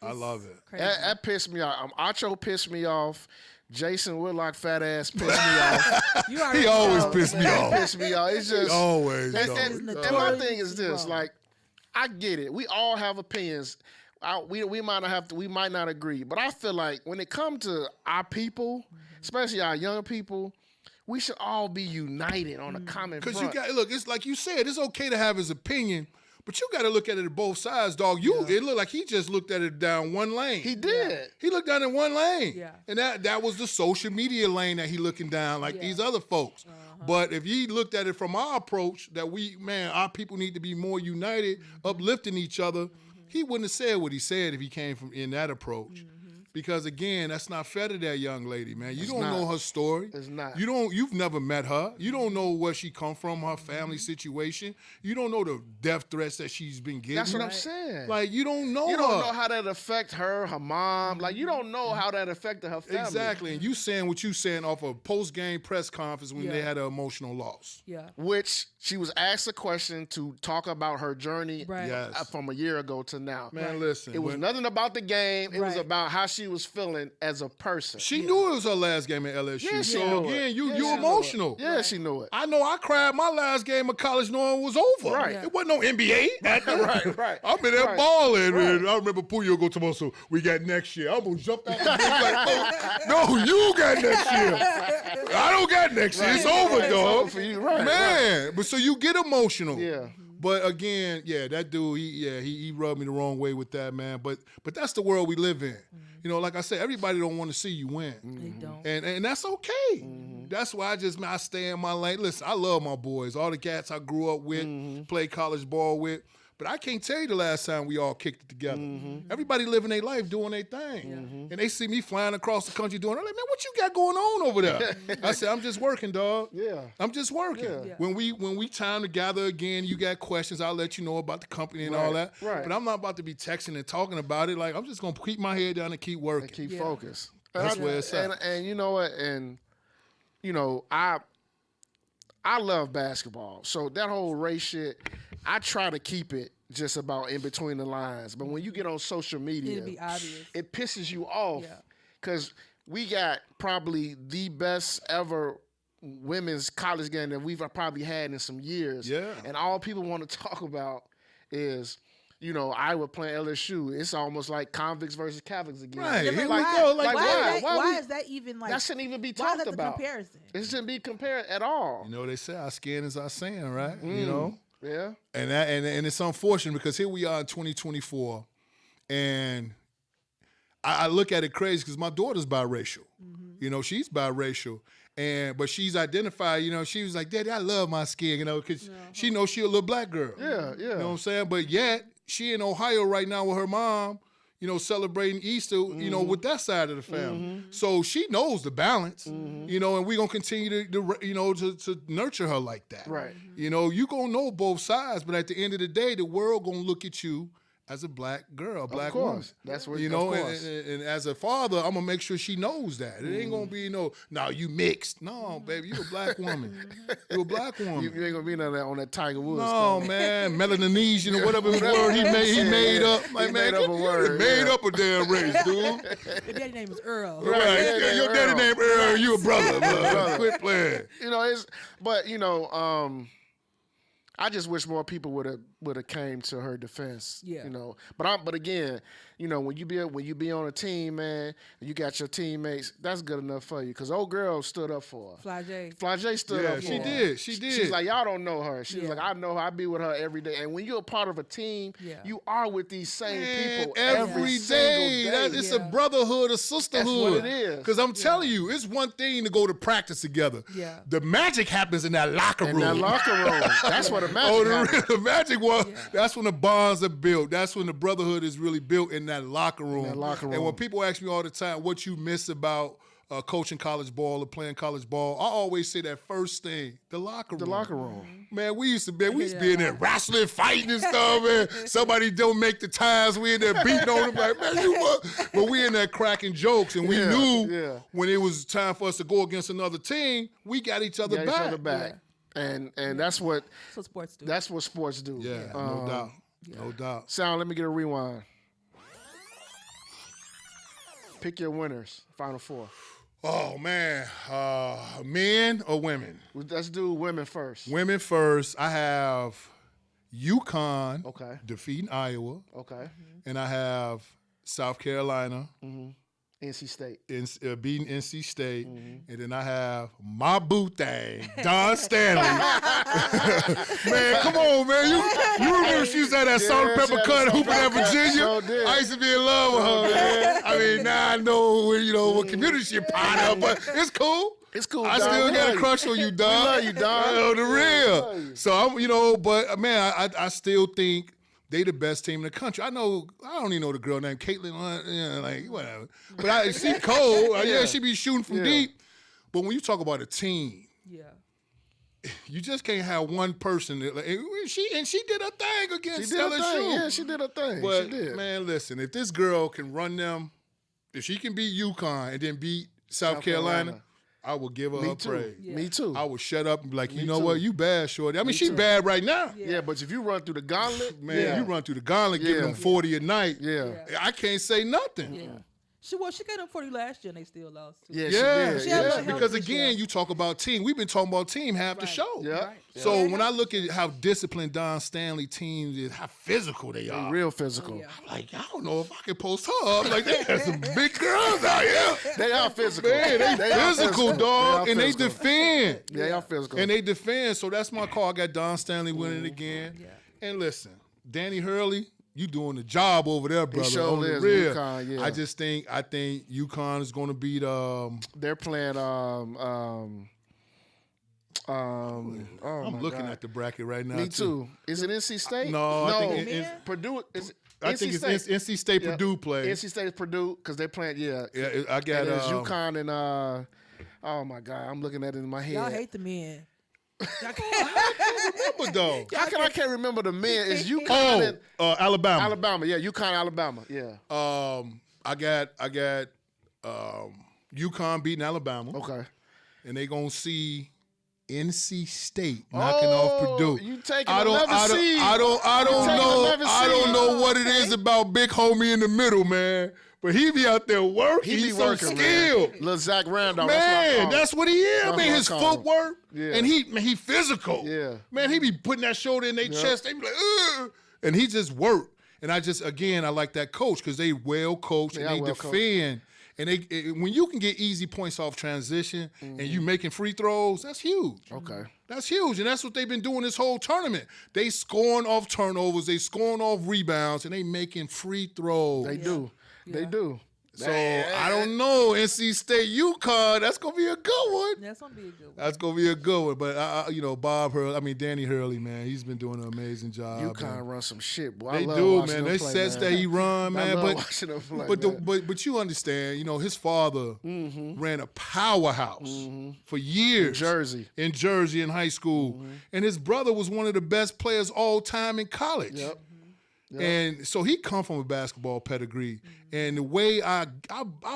I love it. Crazy. That pissed me off. Acho pissed me off. Jason Whitlock fat ass pissed me off. You already He always know. pissed me He off. pissed me off. It's just Always. And, dog. and, He's and my notorious thing is this: wrong. like, I get it. We all have opinions. We might not agree, but I feel like when it comes to our people, especially our young people, we should all be united on a common front. Because you got look, it's like you said, it's okay to have his opinion, but you got to look at it at both sides, dog. It looked like he just looked at it down one lane. He did. He looked down in one lane. Yeah. And that was the social media lane that he looking down like these other folks. But if he looked at it from our approach that our people need to be more united, uplifting each other, he wouldn't have said what he said if he came from in that approach. Because again, that's not fair to that young lady, man. You don't know her story. It's not. You've never met her. You don't know where she come from, her family situation. You don't know the death threats that she's been getting. That's what I'm saying. Like you don't know You her. don't know how that affect her mom. Like you don't know how that affected her family. Exactly. And you saying what you saying off a post-game press conference when they had an emotional loss. Yeah. Which she was asked a question to talk about her journey Right. Yes. from a year ago to now. Man, listen. It was nothing about the game. It was Right. about how she was feeling as a person. She knew it was her last game at LSU. Yeah, she so knew again, it. you Yeah, she knew emotional. Yeah, she knew it. I know I cried my last game of college knowing it was over. Right. It wasn't no NBA. Right. I'm in there Right. balling, man. I remember Puyo go to me, so we got next year. I'm going to jump out the booth like, no, you got next year. I don't got next year. It's over, It's dog. over for you. Right. Man, but so you get emotional. Yeah. But again, that dude, he rubbed me the wrong way with that, man. But that's the world we live in. You know, like I said, everybody don't want to see you win. They don't. And that's okay. That's why I stay in my lane. Listen, I love my boys. All the cats I grew up with, played college ball with. But I can't tell you the last time we all kicked it together. Everybody living their life, doing their thing. And they see me flying across the country doing it. I'm like, man, what you got going on over there? I said, I'm just working, dog. Yeah. I'm just working. Yeah. When we time to gather again, you got questions, I'll let you know about the company and all that. Right. But I'm not about to be texting and talking about it. Like, I'm just going to keep my head down and keep working. And keep focused. That's where it's at. And you know what? And, you know, I love basketball. So that whole race shit, I try to keep it just about in between the lines. But when you get on social media, It'd be obvious. it pisses you off. Yeah. Because we got probably the best ever women's college game that we've probably had in some years. Yeah. And all people want to talk about is, you know, Iowa playing LSU. It's almost like convicts versus Catholics again. Right. Yeah, Here but we why- go. Like, like, why? Why is that even like? That shouldn't even be why is talked that the about. comparison? It shouldn't be compared at all. You know, they say our skin is our sin, right? You know? Yeah. And it's unfortunate because here we are in 2024, and I look at it crazy because my daughter's biracial. You know, she's biracial, but she's identified. You know, she was like, "Daddy, I love my skin," you know, because she knows she a little black girl. Yeah, yeah. You know what I'm saying? But yet she in Ohio right now with her mom. You know, celebrating Easter, you know, with that side of the family. So she knows the balance, you know, and we're going to continue to nurture her like that. Right. You know, you going to know both sides, but at the end of the day, the world going to look at you as a black girl, a black woman. course. That's what- you of know, course. and as a father, I'm gonna make sure she knows that. It ain't gonna be no you mixed. No, baby, you a black woman. You a black woman. You ain't gonna be none of that on that Tiger Woods. No, stuff. man, Melanesian or whatever word he made up. Like, He man, made up a word, made yeah. up a damn race, dude. Your daddy name is Earl. Right, yeah, your daddy Earl. named Earl, you a brother, man. Quit playing. You know, but you know, I just wish more people would have came to her defense. Yeah. You know, but again, you know, when you be on a team, man, and you got your teammates, that's good enough for you. Because old girl stood up for her. Fly J. Fly stood Yeah, up for she her. did. She did. She's like, y'all don't know her. She was Yeah. like, I know her. I be with her every day. And when you're a part of a team, Yeah. you are with these same Man, people every single day. day. It's a brotherhood, a sisterhood. That's what it is. Because I'm telling you, it's one thing to go to practice together. Yeah. The magic happens in that locker In room. that locker room. That's what the magic happens. The magic was, that's when the bonds are built. That's when the brotherhood is really built in that locker room. locker And room. when people ask me all the time what you miss about coaching college ball or playing college ball, I always say that first thing, the locker room. The locker room. Man, we used to be in there wrestling, fighting and stuff, man. Somebody don't make the ties, we in there beating on them like, man, you what? But we in there cracking jokes, and we knew when it was time for us to go against another team, we got each other Got back. each other back. And that's what That's what sports do. that's what sports do. Yeah, no doubt. No doubt. Sound, let me get a rewind. Pick your winners. Final four. Oh man, men or women? Let's do women first. Women first. I have UConn Okay. defeating Iowa, Okay. and I have South Carolina NC State. beating NC State, and then I have my boo thing, Don Stanley. Man, come on, man. You remember she was at that salt and pepper cut hooping at Virginia? Sure did. I used to be in love with her, man. I mean, now I know, what community she part of, but it's cool. It's cool, I Don. still We got love a you. crush on you, Don. We love you, Don. Oh, the We real. love you. So I'm, but man, I still think they the best team in the country. I don't even know the girl named Caitlin, like whatever. But she cold. Yeah, she be shooting from deep. But when you talk about a team, you just can't have one person. She did her thing against She did her thing. LSU. Yeah, she did her thing. But she did. man, listen, if this girl can run them, if she can beat UConn and then beat South Carolina, I will give her her praise. Yeah. Me too. I would shut up and be like, you know too. what, you bad, shorty. I mean, she too. bad right now. Yeah, but if you run through the gauntlet, Man, you run through the gauntlet, giving them 40 a night. Yeah. I can't say nothing. Yeah. She got them 40 last year and they still lost. Too. Yeah, Yeah, she had a did. little Yeah. help because this again, year. you talk about team. We've been talking about team half the Right. show. Yeah. Right. So when I look at how disciplined Don Stanley teams is, how physical they are, Real physical. Yeah. I'm like, I don't know if I can post her up. Like, they got some big girls out here. They are physical. Man, they are physical, dog, They are and they physical. defend. They are physical. And they defend. So that's my call. I got Don Stanley winning again. Yeah. And listen, Danny Hurley, you doing the job over there, brother. sure on the is, real. UConn, yeah. I think UConn is going to beat. They're playing. Oh I'm my looking God. at the bracket right now. Me too. Is it NC State? No, I think it's- Purdue. Is it I NC think State? it's NC State Yeah. Purdue play. NC State is Purdue because they're playing. Yeah, Yeah, I got and it's UConn and oh my God, I'm looking at it in my head. Y'all hate the men. Remember though. How can I can't remember the men? It's UConn and Alabama. Alabama. Yeah, UConn, Alabama. Yeah. I got UConn beating Alabama, Okay. and they gonna see NC State knocking off Purdue. You taking I don't 11 seed. I don't taking know. 11 I don't seed. know what it is about big homie in the middle, man. But he be out there working. He be He's so working, skilled. man. Lil Zach Randolph. Man, that's what he is. I That's mean, what I his call him. footwork, Yeah. and he physical. Yeah. Man, he be putting that shoulder in their chest. They be like, ugh. And he just work. And I like that coach because they well coached and are they well coached. defend. And when you can get easy points off transition and you making free throws, that's huge. Okay. That's huge, and that's what they've been doing this whole tournament. They scoring off turnovers, they scoring off rebounds, and they making free throws. They do. They do. So I don't know, NC State, UConn. That's gonna be a good one. That's gonna be a good one. That's gonna be a good one. But Bob Hurley, Danny Hurley, man, he's been doing an amazing job. UConn man. run some shit, boy. They I love do, watching man. them They play, sets man. that he run, man. I love But watching them play, but you understand, his father ran a powerhouse for years in Jersey in high school, and his brother was one of the best players all time in college. Yep. And so he come from a basketball pedigree, and the way I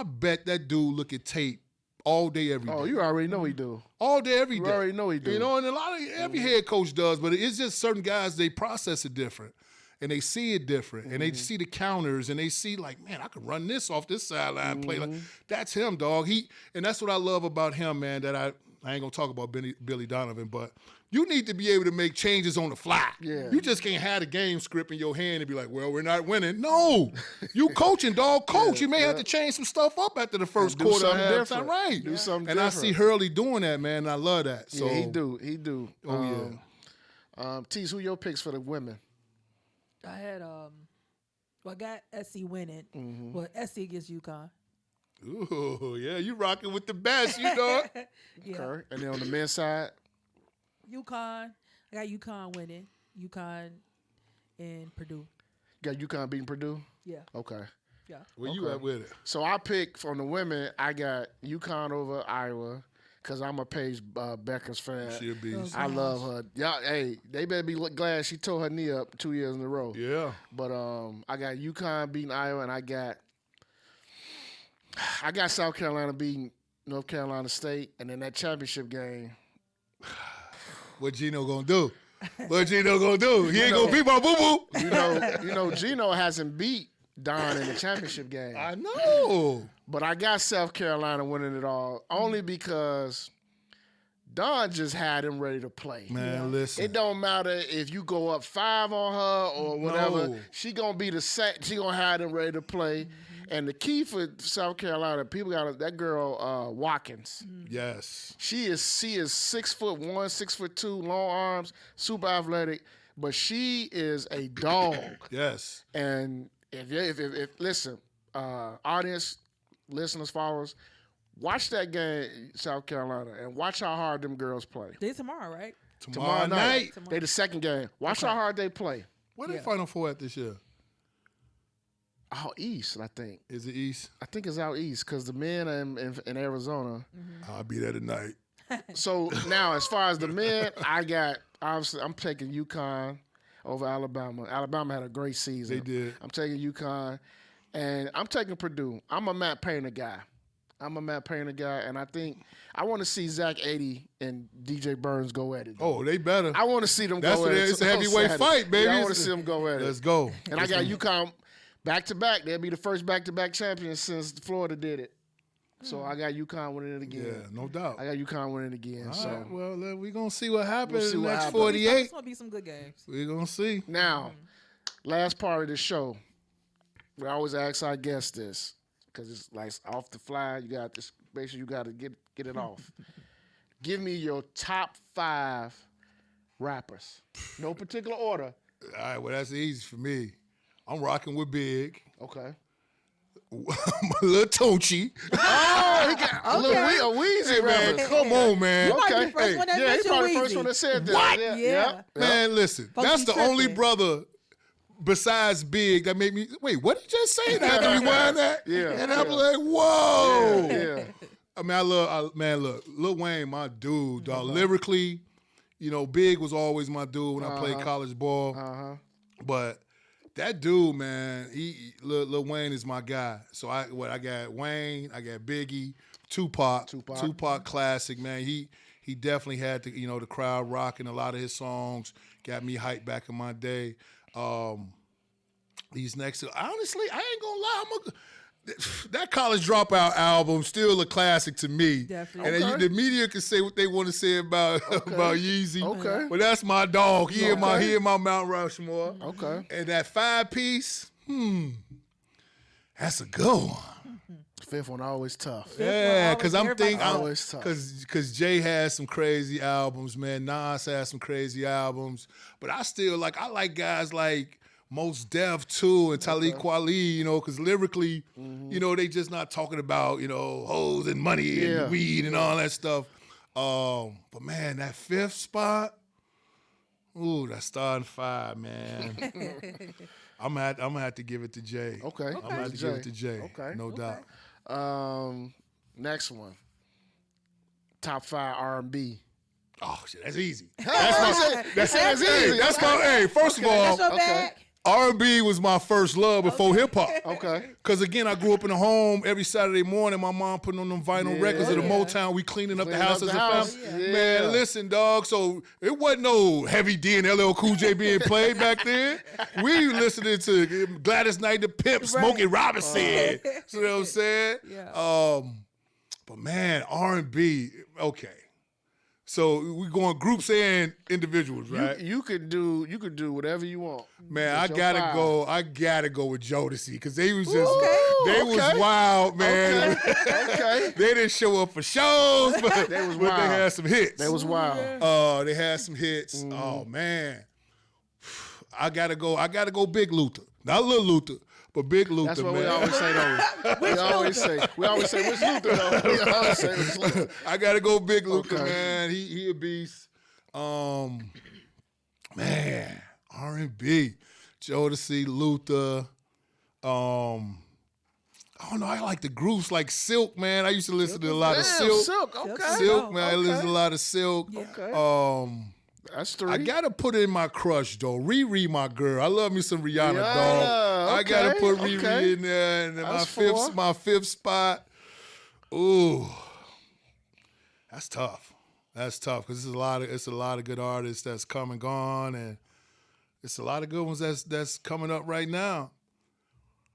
bet that dude look at tape all day, every day. Oh, you already know he do. All day, every day. You already know he do. And a lot of every head coach does, but it's just certain guys, they process it different. And they see it different. And they see the counters and they see like, man, I could run this off this sideline play. Like, that's him, dog. And that's what I love about him, man, that I ain't gonna talk about Billy Donovan, but you need to be able to make changes on the fly. Yeah. You just can't have the game script in your hand and be like, well, we're not winning. No. You coaching, dog. Coach. You may have to change some stuff up after the first do quarter. something Halftime. different. Right. Do something and different. I see Hurley doing that, man, and I love that. So Yeah, he do. He do. Oh, Tease, who your picks for the women? I had I got SC winning, but SC against UConn. Ooh, yeah, you rocking with the best, you know. Yeah, Okay. And then on the men's side, UConn. I got UConn winning. UConn and Purdue. you got UConn beating Purdue? Yeah, Okay. yeah. Where you at with it? So I picked from the women, I got UConn over Iowa because I'm a Paige Beckers fan. She a beast. I love her. Y'all, hey, they better be glad she tore her knee up 2 years in a row. Yeah. But I got UConn beating Iowa, and I got South Carolina beating North Carolina State, and then that championship game. What Gino gonna do? What Gino gonna do? He ain't gonna beat my boo boo. You know, Gino hasn't beat Don in the championship game. I know. But I got South Carolina winning it all only because Don just had him ready to play. Man, listen. It don't matter if you go up 5 on her or whatever. No. She gonna be the set. She gonna have them ready to play. And the key for South Carolina, people got that girl Watkins. Yes. She is 6'1", 6'2", long arms, super athletic, but she is a dog. Yes. And if listen, audience, listeners, followers, watch that game, South Carolina, and watch how hard them girls play. They tomorrow, right? Tomorrow night. They the second game. Watch how hard they play. Where they Final Four at this year? Out east, I think. Is it East? I think it's out east because the men are in Arizona. I'll be there tonight. So now, as far as the men, I'm taking UConn over Alabama. Alabama had a great season. They did. I'm taking UConn, and I'm taking Purdue. I'm a Matt Painter guy. And I think I want to see Zach 80 and DJ Burns go at it. Oh, they better. I want to see them That's go at it. It's a heavyweight fight, baby. Yeah, I want to see them go at it. Let's go. And I got UConn back-to-back. They'll be the first back-to-back champions since Florida did it. So I got UConn winning it again. Yeah, no doubt. I got UConn winning it again. All so right, well, we're going to see what happens We'll see in the what next happens. 48. It's gonna be some good games. We're going to see. now, last part of the show, we always ask our guests this because it's like off the fly. You got this. Make sure you got to get it off. Give me your top 5 rappers. No particular order. All right, well, that's easy for me. I'm rocking with Big. Okay. Lil Tunchi. Oh, he got a little Weezy Hey, man, reference. come on, man. You might be Okay. the first one that Yeah, he's mentioned probably the first Weezy. one that said that. What? Yeah. Man, listen, Funky that's the only tripping. brother besides Big that made me, wait, what did you just say? And I had to rewind that? Yeah, And I'm yeah. like, whoa. Yeah. I mean, look, Lil Wayne, my dude, dog. Lyrically, you know, Big was always my dude when I played college ball. But that dude, man, Lil Wayne is my guy. So I got Wayne, I got Biggie, Tupac classic, man. He definitely had the crowd rocking a lot of his songs. Got me hyped back in my day. These next, honestly, I ain't gonna lie, that College Dropout album still a classic to me. Definitely. And then Okay. the media can say what they want to say about Yeezy. Okay. But that's my dog. He in Okay. my Mount Rushmore. Okay. And that 5-piece, that's a good one. Fifth one always tough. Yeah, because I'm Everybody thinking, always tough. because Jay has some crazy albums, man. Nas has some crazy albums, but I like guys like Mos Def too and Talib Kweli, because lyrically, they just not talking about hoes and money Yeah. and weed and all that stuff. But man, that 5th spot, ooh, that starting 5, man. I'm gonna have to give it to Jay. Okay. I'm gonna have to give it to Jay. Okay. No doubt. Next one. Top 5 R&B. Oh shit, that's easy. That's easy. That's my first of all, That's your bag. R&B was my first love before hip hop. Okay. Cause again, I grew up in a home every Saturday morning. My mom putting on them vinyl records of the Motown. We cleaning up the house as a family. Yeah. Man, listen, dog. So it wasn't no Heavy D and LL Cool J being played back then. We listening to Gladys Knight, the Pimp, Smokey Robinson. You know what I'm saying? Yeah. But man, R&B. Okay. So we going groups and individuals, right? You could do whatever you want. Man, With I your gotta five. go with Jodeci because they was just they was okay. wild, man. Okay. They didn't show up for shows, but They was but they wild. had some hits. That was wild. They had some hits. Oh man, I gotta go Big Luther, not Lil Luther, but Big Luther. That's what man. we always say though. We always say which Luther though. We always say which Luther. I gotta go Big Luther, Okay. man. He a beast. Man, R&B, Jodeci, Luther. I don't know. I like the groups like Silk, man. I used to listen to a lot of Damn, Silk. Okay. Silk, man. I listen Okay. to a lot of Silk. Okay. That's 3. I gotta put in my crush though. Riri, my girl. I love me some Rihanna, Yeah, dog. I gotta okay, put Riri okay. in there, and That's 4. my fifth spot. Ooh, that's tough. That's tough because it's a lot of good artists that's come and gone, and it's a lot of good ones that's coming up right now.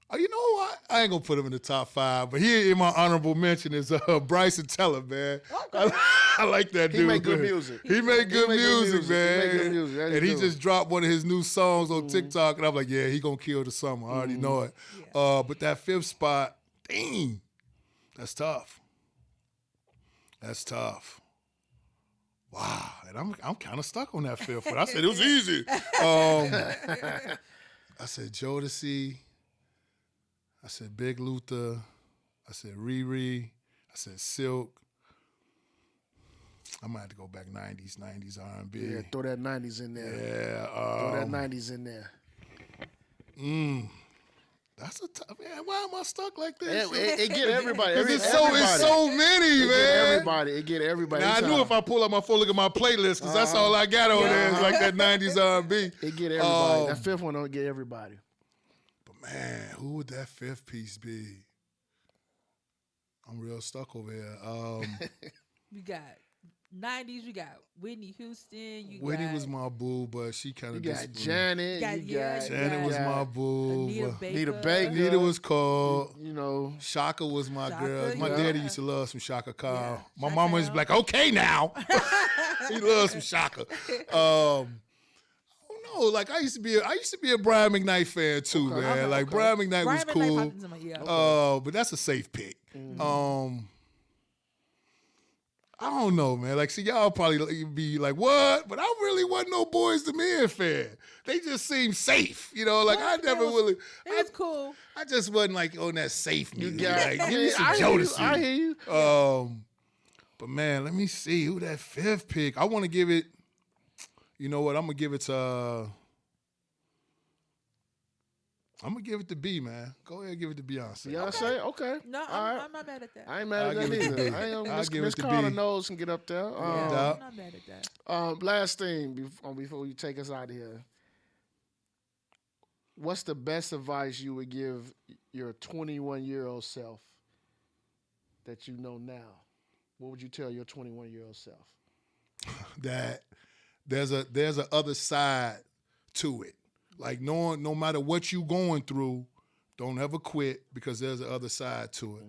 Oh, you know what? I ain't gonna put him in the top 5, but he in my honorable mention is Bryson Tiller, man. I like that dude. He make good man. music. He make good music, man. He make good music. That And he dude. just dropped one of his new songs on TikTok, and I'm like, yeah, he gonna kill the summer. I already know it. Yeah. But that 5th spot, dang, that's tough. That's tough. Wow, and I'm kind of stuck on that 5th one. I said it was easy. I said Jodeci. I said Big Luther. I said Riri. I said Silk. I might have to go back 90s R&B. Yeah, throw that 90s in there. Yeah. Throw that 90s in there. That's a tough, man. Why am I stuck like this? It get everybody. Because it's so many, It man. get everybody. It get everybody. Now, I knew if I pull up my phone, look at my playlist, because that's all I got on there. It's like that 90s R&B. It get everybody. That 5th one don't get everybody. But, man, who would that 5th piece be? I'm real stuck over here. We got 90s. You got Whitney Houston. Whitney was my boo, but she kind You of got Janet. Janet was my boo. Anita Baker. Anita was cold. You know. Shaka was my Shaka, girl. My yeah. daddy used to love some Shaka Khan. Yeah. My Shaka mama was Khan. like, okay now. He loves some Shaka. I don't know. Like I used to be a Brian McKnight fan too, man. Like Brian McKnight was cool. But that's a safe pick. I don't know, man. Like, see, y'all probably be like, what? But I really wasn't no Boys to Men fan. They just seem safe, you know. Like I never really. It's cool. I just wasn't like on that safe music. got- Like, give me some I hear you. Jodeci. I hear you. But man, let me see who that 5th pick. I want to give it. You know what? I'm gonna give it to. I'm gonna give it to B, man. Go ahead and give it to Beyonce. Beyonce? Okay. No, All I'm, right. I'm not mad at that. I ain't mad at I'll that give it to either. B. I ain't I'll give Miss it to Carter B. knows can get up there. I'm not mad at that. Last thing before you take us out of here. What's the best advice you would give your 21-year-old self that you know now? What would you tell your 21-year-old self? That there's a other side to it. Like knowing no matter what you going through, don't ever quit because there's the other side to it.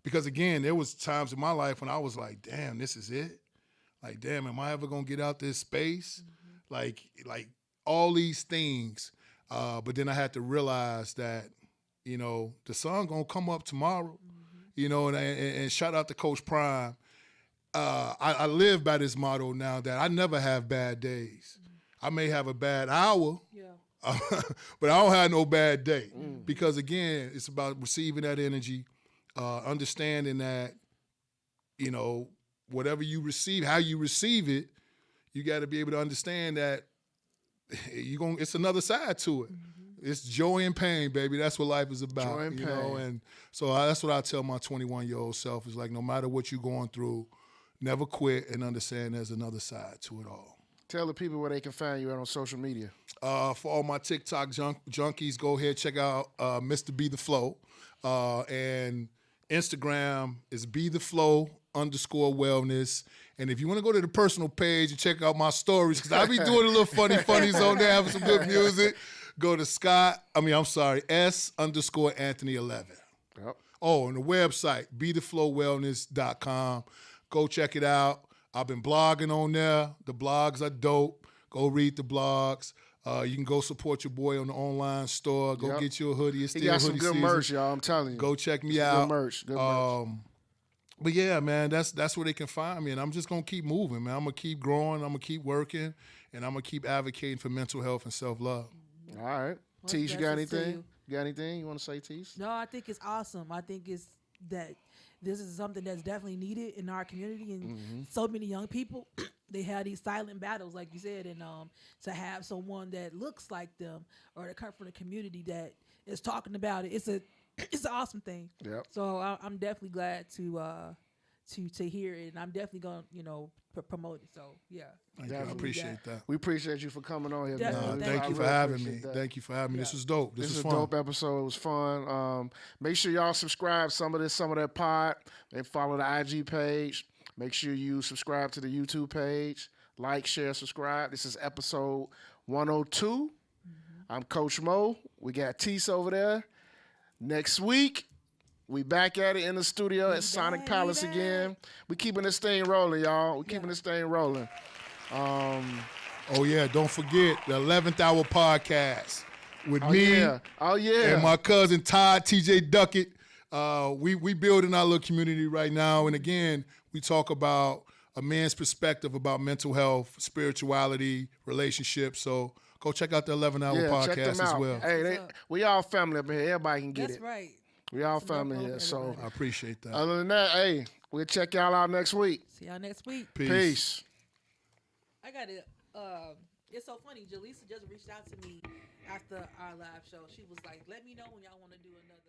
Because again, there was times in my life when I was like, damn, this is it. Like, damn, am I ever gonna get out this space? Like all these things. But then I had to realize that, you know, the sun gonna come up tomorrow. You know, and shout out to Coach Prime. I live by this motto now that I never have bad days. I may have a bad hour, but I don't have no bad day. Because again, it's about receiving that energy, understanding that, you know, whatever you receive, how you receive it, you got to be able to understand that it's another side to it. It's joy and pain, baby. That's what life is about. Joy and you know? pain. And so that's what I tell my 21-year-old self is like, no matter what you're going through, never quit and understand there's another side to it all. Tell the people where they can find you out on social media. For all my TikTok junkies, go ahead, check out Mr. Be The Flow. And Instagram is BeTheFlow_wellness. And if you want to go to the personal page and check out my stories, because I be doing a little funnies on there, having some good music, go to S_Anthony11. Yep. Oh, and the website, BeTheFlowWellness.com. Go check it out. I've been blogging on there. The blogs are dope. Go read the blogs. You can go support your boy on the online store. Go get you a hoodie. It's He still got some hoodie good season. merch, y'all. I'm telling you. Go check me Good out. merch. Good merch. But yeah, man, that's where they can find me. And I'm just going to keep moving, man. I'm going to keep growing. I'm going to keep working. And I'm going to keep advocating for mental health and self-love. All right. What's Tease, you best got to see anything? you? You got anything you want to say, Tease? No, I think it's awesome. I think it's that this is something that's definitely needed in our community, and so many young people they have these silent battles, like you said, and to have someone that looks like them or that come from the community that is talking about it, it's an awesome thing. Yep. So I'm definitely glad to hear it, and I'm definitely gonna promote it. So yeah, Thank you. I appreciate that. We appreciate you for coming on here, Definitely. man. Thank I you for really having me. appreciate that. Thank you for having me. This Yeah. was dope. This This was is a fun. dope episode. It was fun. Make sure y'all subscribe some of that pod, and follow the IG page. Make sure you subscribe to the YouTube page. Like, share, subscribe. This is episode 102. I'm Coach Mo. We got Tease over there. Next week, we back at it in the studio at Sonic Palace again. We keeping this thing rolling, y'all. We keeping this thing rolling. Oh yeah, don't forget the 11th Hour podcast with me and my cousin Todd TJ Duckett. We building our little community right now, and again, we talk about a man's perspective about mental health, spirituality, relationships. So go check out the 11 Hour podcast as well. Hey, we all family up here. Everybody can get it. That's right. We all family here. So I appreciate that. Other than that, hey, we'll check y'all out next week. See y'all next week. Peace. I got it. It's so funny. Jaleesa just reached out to me after our live show. She was like, "Let me know when y'all want to do another."